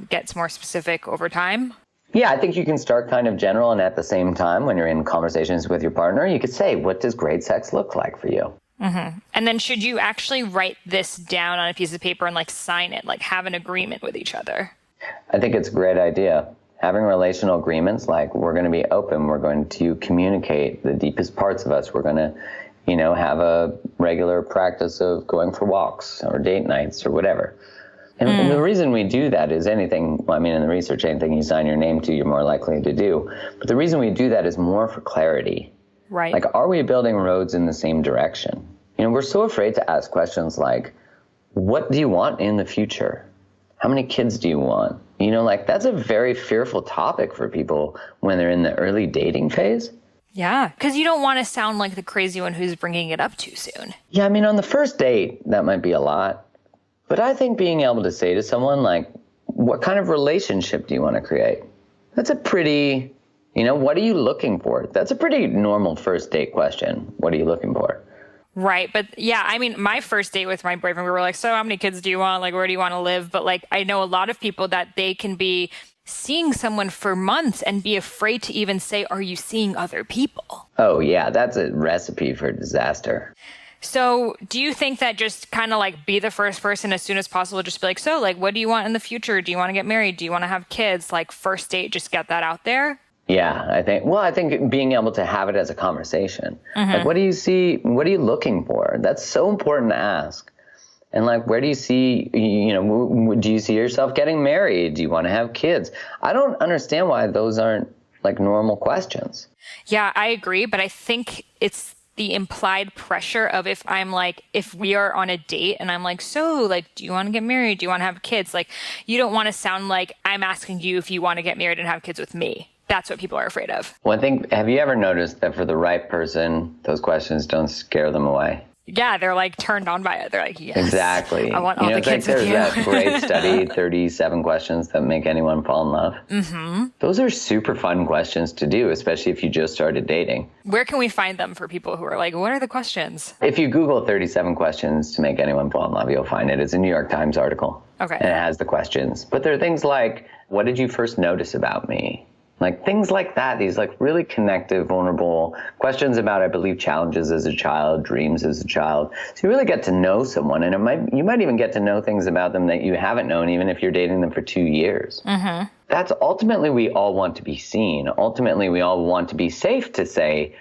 gets more specific over time? Yeah, I think you can start kind of general, and at the same time, when you're in conversations with your partner, you could say, what does great sex look like for you? Mm-hmm. And then should you actually write this down on a piece of paper and like sign it, like have an agreement with each other? I think it's a great idea. Having relational agreements, like we're going to be open, we're going to communicate the deepest parts of us, we're going to, have a regular practice of going for walks or date nights or whatever. And the reason we do that is in the research, anything you sign your name to, you're more likely to do. But the reason we do that is more for clarity. Right. Like, are we building roads in the same direction? We're so afraid to ask questions like, what do you want in the future? How many kids do you want? That's a very fearful topic for people when they're in the early dating phase. Yeah, because you don't want to sound like the crazy one who's bringing it up too soon. Yeah, on the first date, that might be a lot. But I think being able to say to someone, like, what kind of relationship do you want to create? That's a pretty, what are you looking for? That's a pretty normal first date question. What are you looking for? Right. But yeah, my first date with my boyfriend, we were like, so how many kids do you want? Like, where do you want to live? But like, I know a lot of people that they can be seeing someone for months and be afraid to even say, are you seeing other people? Oh, yeah, that's a recipe for disaster. So do you think that just kind of like be the first person as soon as possible, just be like, so like, what do you want in the future? Do you want to get married? Do you want to have kids? Like first date, just get that out there? Yeah, I think being able to have it as a conversation. Like, what do you see? What are you looking for? That's so important to ask. And like, where do you see, do you see yourself getting married? Do you want to have kids? I don't understand why those aren't like normal questions. Yeah, I agree. But I think it's the implied pressure of if we are on a date and I'm like, so like, do you want to get married? Do you want to have kids? Like, you don't want to sound like I'm asking you if you want to get married and have kids with me. That's what people are afraid of. Well, have you ever noticed that for the right person, those questions don't scare them away? Yeah, they're like turned on by it. They're like, yes, exactly. I want all the kids with you. There's that great study, 37 questions that make anyone fall in love. Mm-hmm. Those are super fun questions to do, especially if you just started dating. Where can we find them for people who are like, what are the questions? If you Google 37 questions to make anyone fall in love, you'll find it. It's a New York Times article. Okay. And it has the questions. But there are things like, what did you first notice about me? Like things like that, these like really connective, vulnerable questions about, I believe, challenges as a child, dreams as a child. So you really get to know someone, and you might even get to know things about them that you haven't known, even if you're dating them for 2 years. Mm-hmm. That's ultimately, we all want to be seen. Ultimately, we all want to be safe to say,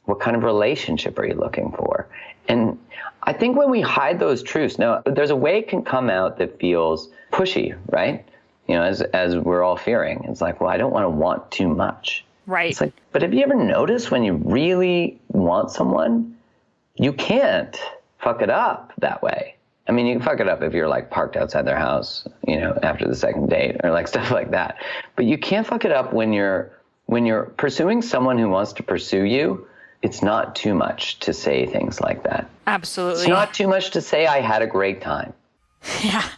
what kind of relationship are you looking for? And I think when we hide those truths, now there's a way it can come out that feels pushy, right? As we're all fearing. It's like, well, I don't want too much. Right. It's like, but have you ever noticed when you really want someone, you can't fuck it up that way? You can fuck it up if you're like parked outside their house, after the second date or like stuff like that. But you can't fuck it up when you're pursuing someone who wants to pursue you, it's not too much to say things like that. Absolutely. It's not too much to say I had a great time. Yeah.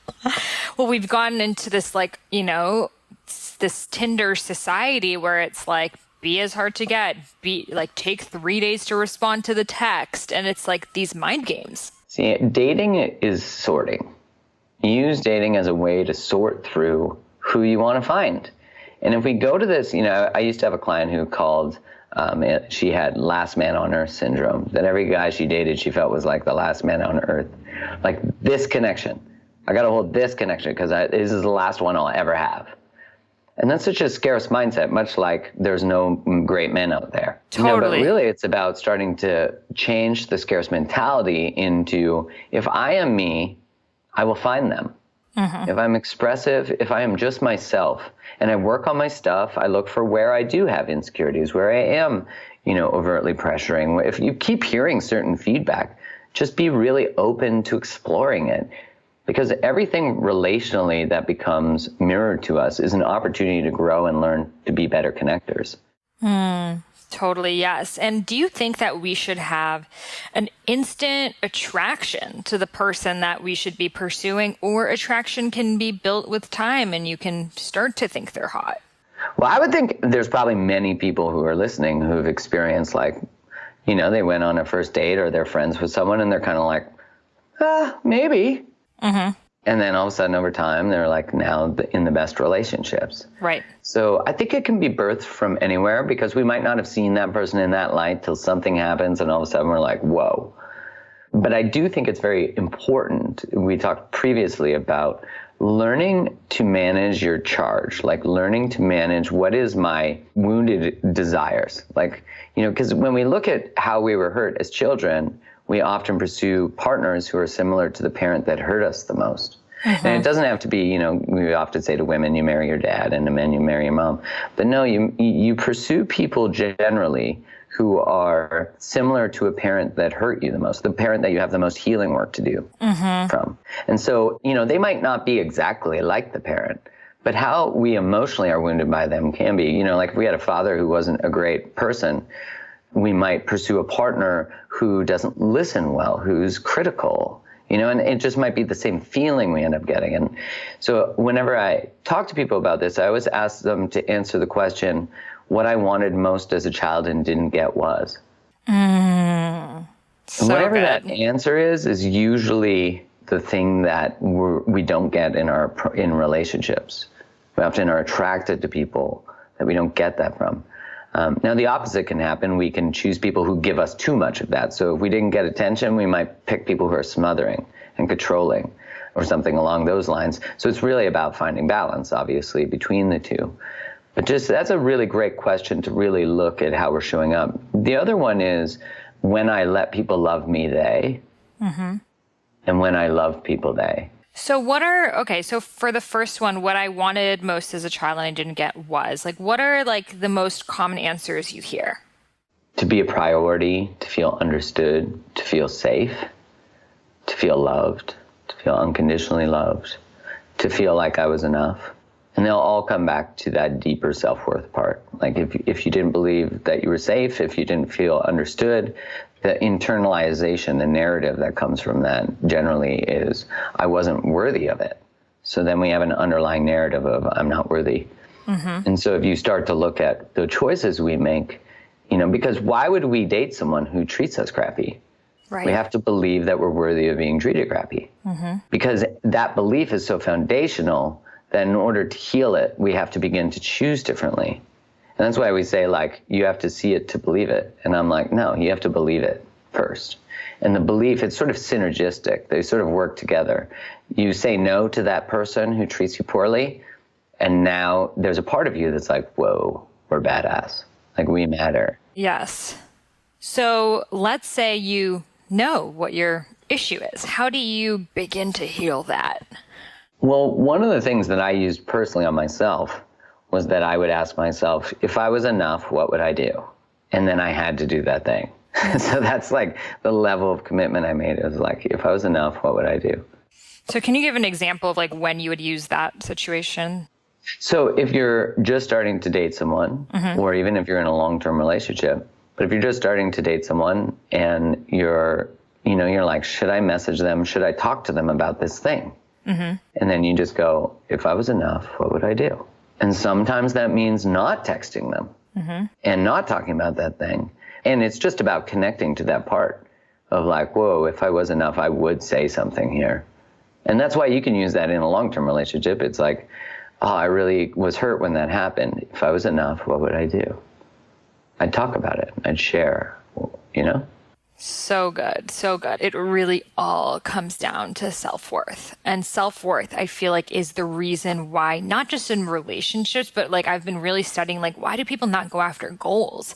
Well, we've gotten into this, like, this Tinder society where it's like, be as hard to get, be like, take 3 days to respond to the text. And it's like these mind games. See, dating is sorting. Use dating as a way to sort through who you want to find. And if we go to this, I used to have a client who called, she had last man on earth syndrome, that every guy she dated, she felt was like the last man on earth. Like, this connection. I got to hold this connection because this is the last one I'll ever have. And that's such a scarce mindset, much like there's no great men out there. Totally. But really it's about starting to change the scarce mentality into, if I am me, I will find them. Mm-hmm. If I'm expressive, if I am just myself, and I work on my stuff, I look for where I do have insecurities, where I am, overtly pressuring. If you keep hearing certain feedback, just be really open to exploring it. Because everything relationally that becomes mirrored to us is an opportunity to grow and learn to be better connectors. Totally, yes. And do you think that we should have an instant attraction to the person that we should be pursuing, or attraction can be built with time and you can start to think they're hot? Well, I would think there's probably many people who are listening who've experienced, like, they went on a first date or they're friends with someone and they're kind of like, maybe. Mm-hmm. And then all of a sudden over time, they're like now in the best relationships. Right. So I think it can be birthed from anywhere, because we might not have seen that person in that light till something happens and all of a sudden we're like, whoa. But I do think it's very important. We talked previously about learning to manage your charge, like learning to manage what is my wounded desires. Like, because when we look at how we were hurt as children, we often pursue partners who are similar to the parent that hurt us the most. Mm-hmm. And it doesn't have to be, we often say to women, you marry your dad, and to men, you marry your mom. But no, you pursue people generally who are similar to a parent that hurt you the most, the parent that you have the most healing work to do from. And so, they might not be exactly like the parent, but how we emotionally are wounded by them can be. Like if we had a father who wasn't a great person, we might pursue a partner who doesn't listen well, who's critical, and it just might be the same feeling we end up getting. And so whenever I talk to people about this, I always ask them to answer the question, what I wanted most as a child and didn't get was. So and whatever good. That answer is usually the thing that we don't get in relationships. We often are attracted to people that we don't get that from. Now, the opposite can happen. We can choose people who give us too much of that. So if we didn't get attention, we might pick people who are smothering and controlling or something along those lines. So it's really about finding balance, obviously, between the two. But that's a really great question to really look at how we're showing up. The other one is when I let people love me, they, and when I love people, they. So so for the first one, what I wanted most as a child and I didn't get was, like, what are like the most common answers you hear? To be a priority, to feel understood, to feel safe, to feel loved, to feel unconditionally loved, to feel like I was enough. And they'll all come back to that deeper self-worth part. Like if you didn't believe that you were safe, if you didn't feel understood, the internalization, the narrative that comes from that generally is, I wasn't worthy of it. So then we have an underlying narrative of, I'm not worthy. And so if you start to look at the choices we make, because why would we date someone who treats us crappy? Right. We have to believe that we're worthy of being treated crappy. Because that belief is so foundational that in order to heal it, we have to begin to choose differently. And that's why we say, like, you have to see it to believe it. And I'm like, no, you have to believe it first. And the belief, it's sort of synergistic. They sort of work together. You say no to that person who treats you poorly, and now there's a part of you that's like, whoa, we're badass. Like, we matter. Yes. So let's say you know what your issue is. How do you begin to heal that? Well, one of the things that I used personally on myself was that I would ask myself, if I was enough, what would I do? And then I had to do that thing. So that's like the level of commitment I made. It was like, if I was enough, what would I do? So can you give an example of like when you would use that situation? So if you're just starting to date someone, or even if you're in a long-term relationship, But if you're just starting to date someone and you're like, should I message them? Should I talk to them about this thing? Mm-hmm. And then you just go, if I was enough, what would I do? And sometimes that means not texting them and not talking about that thing. And it's just about connecting to that part of like, whoa, if I was enough, I would say something here. And that's why you can use that in a long-term relationship. It's like, oh, I really was hurt when that happened. If I was enough, what would I do? I'd talk about it. I'd share, So good. So good. It really all comes down to self-worth. And self-worth, I feel like, is the reason why, not just in relationships, but like I've been really studying, like, why do people not go after goals?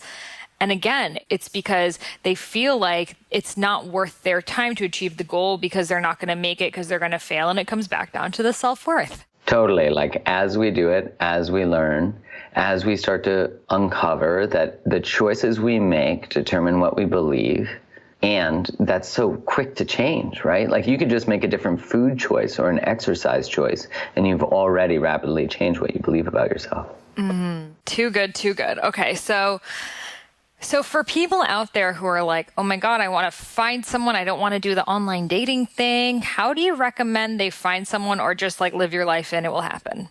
And again, it's because they feel like it's not worth their time to achieve the goal because they're not going to make it because they're going to fail. And it comes back down to the self-worth. Totally. Like as we do it, as we learn, as we start to uncover that the choices we make determine what we believe. And that's so quick to change, right? Like you could just make a different food choice or an exercise choice, and you've already rapidly changed what you believe about yourself. Too good, too good. Okay, so for people out there who are like, oh my God, I want to find someone, I don't want to do the online dating thing, how do you recommend they find someone, or just like live your life and it will happen?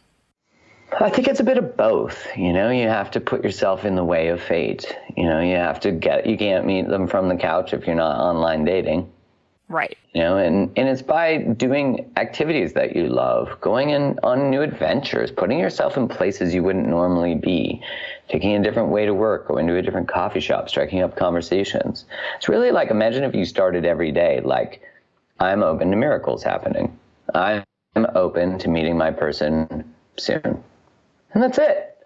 I think it's a bit of both. You have to put yourself in the way of fate. You can't meet them from the couch if you're not online dating. Right. And it's by doing activities that you love, going on new adventures, putting yourself in places you wouldn't normally be, taking a different way to work, going to a different coffee shop, striking up conversations. It's really like, imagine if you started every day, like, I'm open to miracles happening. I'm open to meeting my person soon. And that's it.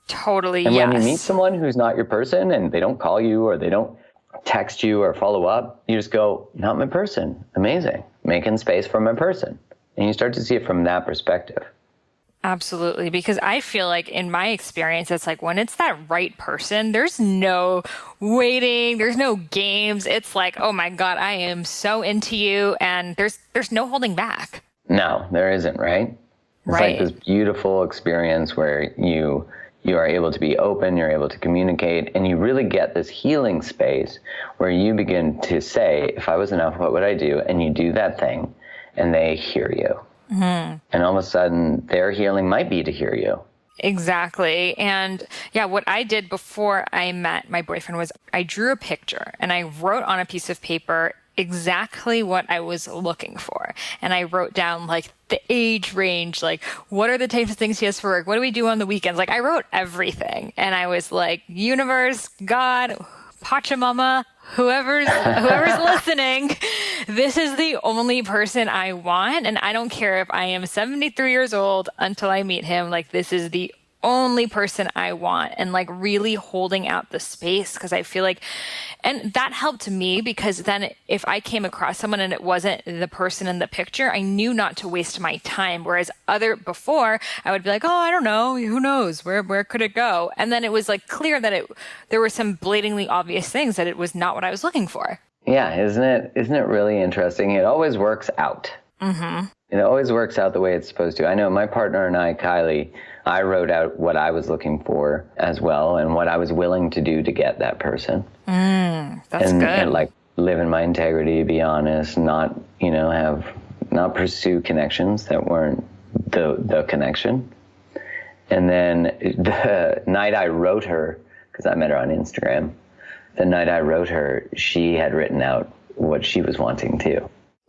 Totally, and yes. And when you meet someone who's not your person and they don't call you or they don't text you or follow up, you just go, not my person. Amazing. Making space for my person. And you start to see it from that perspective. Absolutely. Because I feel like in my experience, it's like when it's that right person, there's no waiting, there's no games. It's like, oh my God, I am so into you. And there's no holding back. No, there isn't, right? It's right. Like this beautiful experience where you are able to be open, you're able to communicate, and you really get this healing space where you begin to say, if I was enough, what would I do? And you do that thing, and they hear you. Mm-hmm. And all of a sudden, their healing might be to hear you. Exactly. And yeah, what I did before I met my boyfriend was I drew a picture and I wrote on a piece of paper exactly what I was looking for. And I wrote down like the age range, like what are the types of things he has for work? What do we do on the weekends? Like I wrote everything. And I was like, universe, God, Pachamama, whoever's listening, this is the only person I want. And I don't care if I am 73 years old until I meet him. Like this is the only person I want, and like really holding out the space, because I feel like, and that helped me because then if I came across someone and it wasn't the person in the picture, I knew not to waste my time. Whereas before I would be like, oh, I don't know, who knows, where could it go? And then it was like clear that there were some blatantly obvious things that it was not what I was looking for. Yeah, isn't it really interesting? It always works out. Mm-hmm. It always works out the way it's supposed to. I know my partner and I, Kylie, I wrote out what I was looking for as well and what I was willing to do to get that person. That's good. And like live in my integrity, be honest, not pursue connections that weren't the connection. And then the night I wrote her, because I met her on Instagram, the night I wrote her, she had written out what she was wanting too.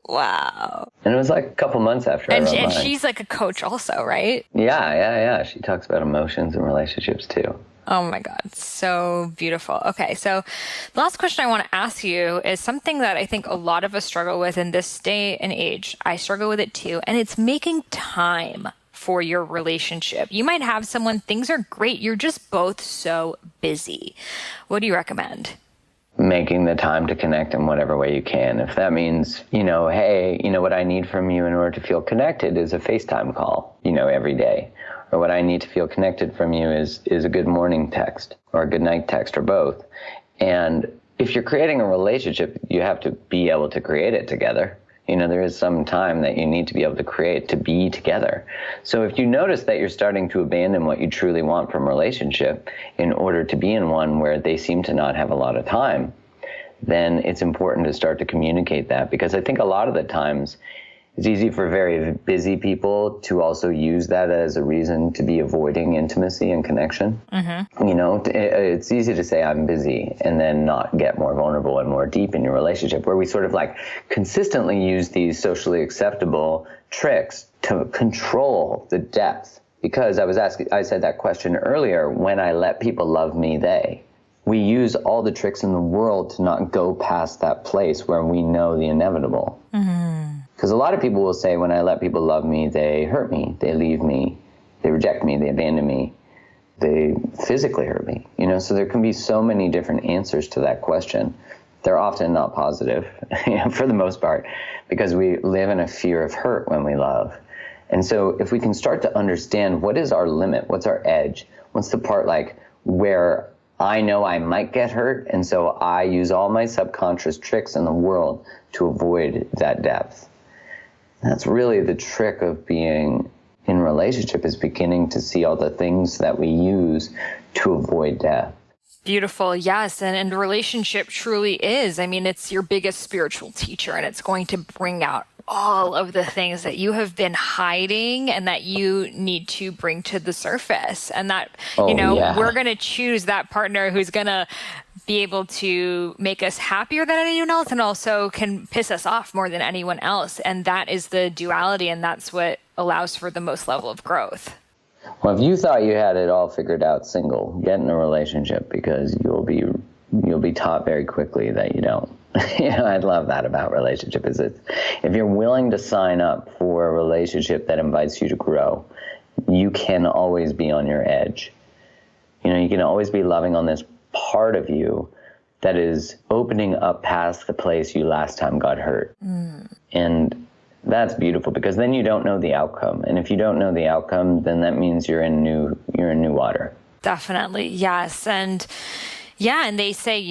Wow. And it was like a couple months after I wrote mine. And she's like a coach also, right? Yeah. She talks about emotions and relationships too. Oh my God. So beautiful. Okay. So the last question I want to ask you is something that I think a lot of us struggle with in this day and age. I struggle with it too. And it's making time for your relationship. You might have someone, things are great. You're just both so busy. What do you recommend? Making the time to connect in whatever way you can. If that means, hey, what I need from you in order to feel connected is a FaceTime call, every day. Or what I need to feel connected from you is a good morning text or a good night text or both. And if you're creating a relationship, you have to be able to create it together. There is some time that you need to be able to create to be together. So if you notice that you're starting to abandon what you truly want from a relationship in order to be in one where they seem to not have a lot of time, then it's important to start to communicate that, because I think a lot of the times it's easy for very busy people to also use that as a reason to be avoiding intimacy and connection. It's easy to say I'm busy and then not get more vulnerable and more deep in your relationship, where we sort of like consistently use these socially acceptable tricks to control the depth. Because I said that question earlier, when I let people love me, we use all the tricks in the world to not go past that place where we know the inevitable. Because a lot of people will say, when I let people love me, they hurt me, they leave me, they reject me, they abandon me, they physically hurt me. So there can be so many different answers to that question. They're often not positive, for the most part, because we live in a fear of hurt when we love. And so if we can start to understand what is our limit, what's our edge, what's the part like where I know I might get hurt, and so I use all my subconscious tricks in the world to avoid that depth. That's really the trick of being in relationship, is beginning to see all the things that we use to avoid death. Beautiful. Yes. And relationship truly is. It's your biggest spiritual teacher, and it's going to bring out all of the things that you have been hiding and that you need to bring to the surface. And that, we're going to choose that partner who's going to be able to make us happier than anyone else, and also can piss us off more than anyone else. And that is the duality. And that's what allows for the most level of growth. Well, if you thought you had it all figured out single, get in a relationship, because you'll be taught very quickly that you don't. I love that about relationship, is if you're willing to sign up for a relationship that invites you to grow, you can always be on your edge. You can always be loving on this part of you that is opening up past the place you last time got hurt. And that's beautiful, because then you don't know the outcome. And if you don't know the outcome, then that means you're in new water. Definitely. Yes. And they say,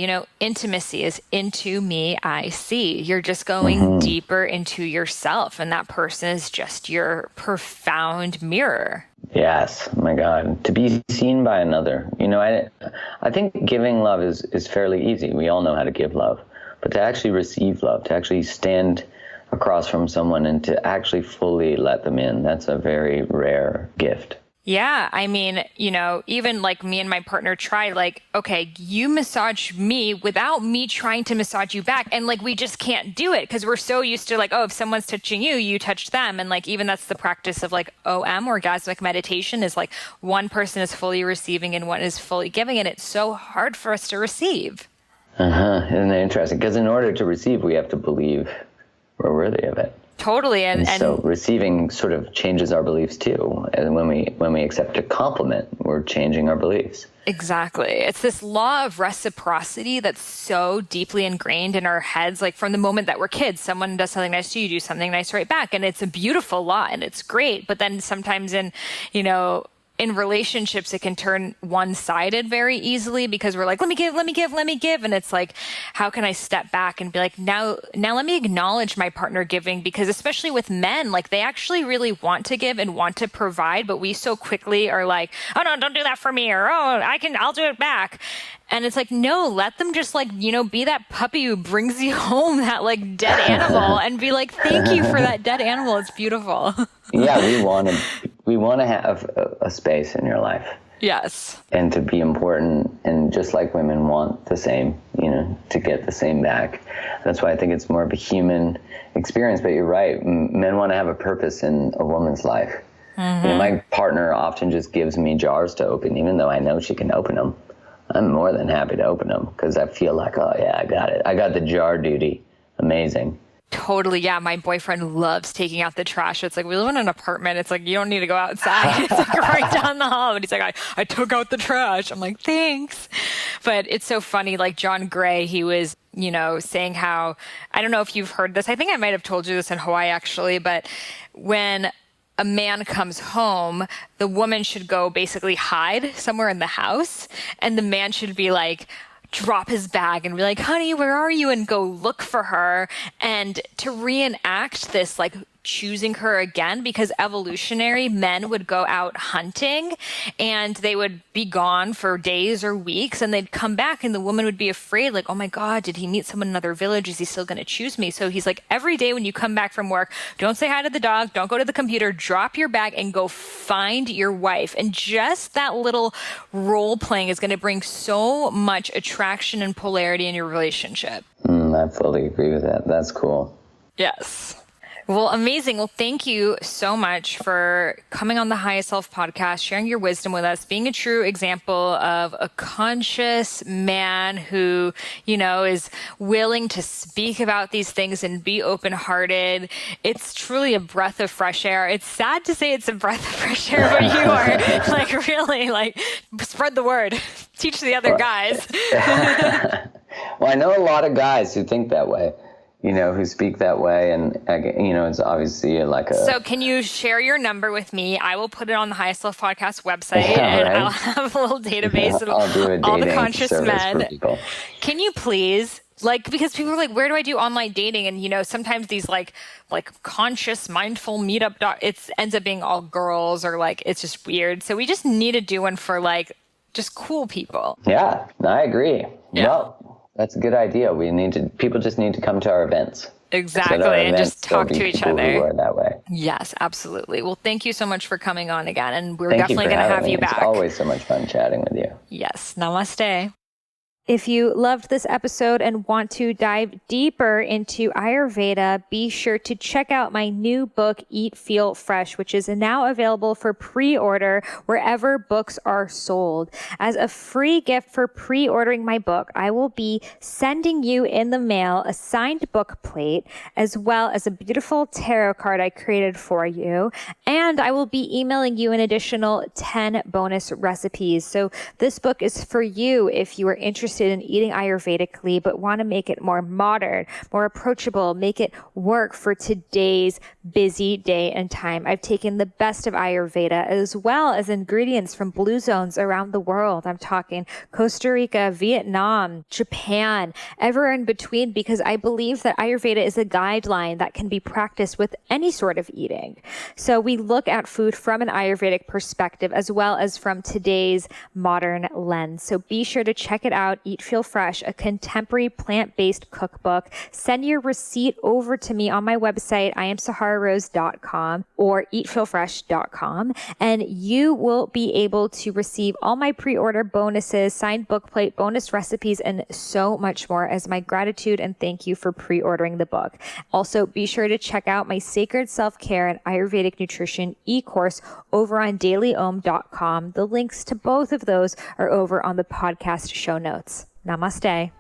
intimacy is into me, I see. You're just going deeper into yourself, and that person is just your profound mirror. Yes. Oh my God. To be seen by another. I think giving love is fairly easy. We all know how to give love. But to actually receive love, to actually stand across from someone and to actually fully let them in, that's a very rare gift. Yeah. Even like me and my partner try, okay, you massage me without me trying to massage you back. And we just can't do it, because we're so used to if someone's touching you, you touch them. And even that's the practice of OM, orgasmic meditation, is one person is fully receiving and one is fully giving. And it's so hard for us to receive. Isn't that interesting? Because in order to receive, we have to believe we're worthy of it. Totally. And so receiving sort of changes our beliefs too. And when we accept a compliment, we're changing our beliefs. Exactly. It's this law of reciprocity that's so deeply ingrained in our heads. From the moment that we're kids, someone does something nice to you, you do something nice right back. And it's a beautiful law and it's great. But then sometimes in relationships, it can turn one-sided very easily, because we're let me give. And it's how can I step back and be now let me acknowledge my partner giving? Because especially with men, they actually really want to give and want to provide, but we so quickly are oh no, don't do that for me, or I'll do it back. And it's no, let them just be that puppy who brings you home that dead animal and be thank you for that dead animal. It's beautiful. Yeah, we want to have a space in your life. Yes. And to be important, and just like women want the same, to get the same back. That's why I think it's more of a human experience. But you're right, men want to have a purpose in a woman's life. My partner often just gives me jars to open, even though I know she can open them. I'm more than happy to open them, because I feel oh yeah, I got it. I got the jar duty. Amazing. Totally. Yeah. My boyfriend loves taking out the trash. It's we live in an apartment. It's you don't need to go outside. It's right down the hall. And he's I took out the trash. I'm thanks. But it's so funny. John Gray, he was, saying how, I don't know if you've heard this. I think I might have told you this in Hawaii, actually. But when a man comes home, the woman should go basically hide somewhere in the house. And the man should be drop his bag and be like, honey, where are you? And go look for her, and to reenact this, like, choosing her again, because evolutionary men would go out hunting and they would be gone for days or weeks, and they'd come back and the woman would be afraid, like, oh my God, did he meet someone in another village? Is he still going to choose me? So he's like, every day when you come back from work, don't say hi to the dog, don't go to the computer, drop your bag and go find your wife. And just that little role playing is going to bring so much attraction and polarity in your relationship. I fully agree with that. That's cool. Yes. Well, amazing. Well, thank you so much for coming on the Highest Self podcast, sharing your wisdom with us, being a true example of a conscious man who, you know, is willing to speak about these things and be open-hearted. It's truly a breath of fresh air. It's sad to say it's a breath of fresh air, but you are like, really, like, spread the word, teach the other guys. Well, I know a lot of guys who think that way, you know, who speak that way. And, you know, it's obviously like a... So can you share your number with me? I will put it on the Highest Self podcast website, and I'll have a little database of all the conscious men. Can you please, like, because people are like, where do I do online dating? And, you know, sometimes these like conscious, mindful meetup, it ends up being all girls, or like, it's just weird. So we just need to do one for like just cool people. Yeah, I agree. Yeah. Well, that's a good idea. People just need to come to our events. Exactly, and just talk to each other. Who are that way. Yes, absolutely. Well, thank you so much for coming on again, and we're definitely going to have you back. It's always so much fun chatting with you. Yes, namaste. If you loved this episode and want to dive deeper into Ayurveda, be sure to check out my new book, Eat, Feel Fresh, which is now available for pre-order wherever books are sold. As a free gift for pre-ordering my book, I will be sending you in the mail a signed book plate, as well as a beautiful tarot card I created for you. And I will be emailing you an additional 10 bonus recipes. So this book is for you if you are interested in eating Ayurvedically, but want to make it more modern, more approachable, make it work for today's busy day and time. I've taken the best of Ayurveda as well as ingredients from blue zones around the world. I'm talking Costa Rica, Vietnam, Japan, everywhere in between, because I believe that Ayurveda is a guideline that can be practiced with any sort of eating. So we look at food from an Ayurvedic perspective as well as from today's modern lens. So be sure to check it out. Eat, Feel Fresh, a contemporary plant-based cookbook. Send your receipt over to me on my website, iamsahararose.com or eatfeelfresh.com, and you will be able to receive all my pre-order bonuses, signed bookplate, bonus recipes, and so much more as my gratitude and thank you for pre-ordering the book. Also, be sure to check out my Sacred Self-Care and Ayurvedic Nutrition e-course over on dailyom.com. The links to both of those are over on the podcast show notes. Namaste.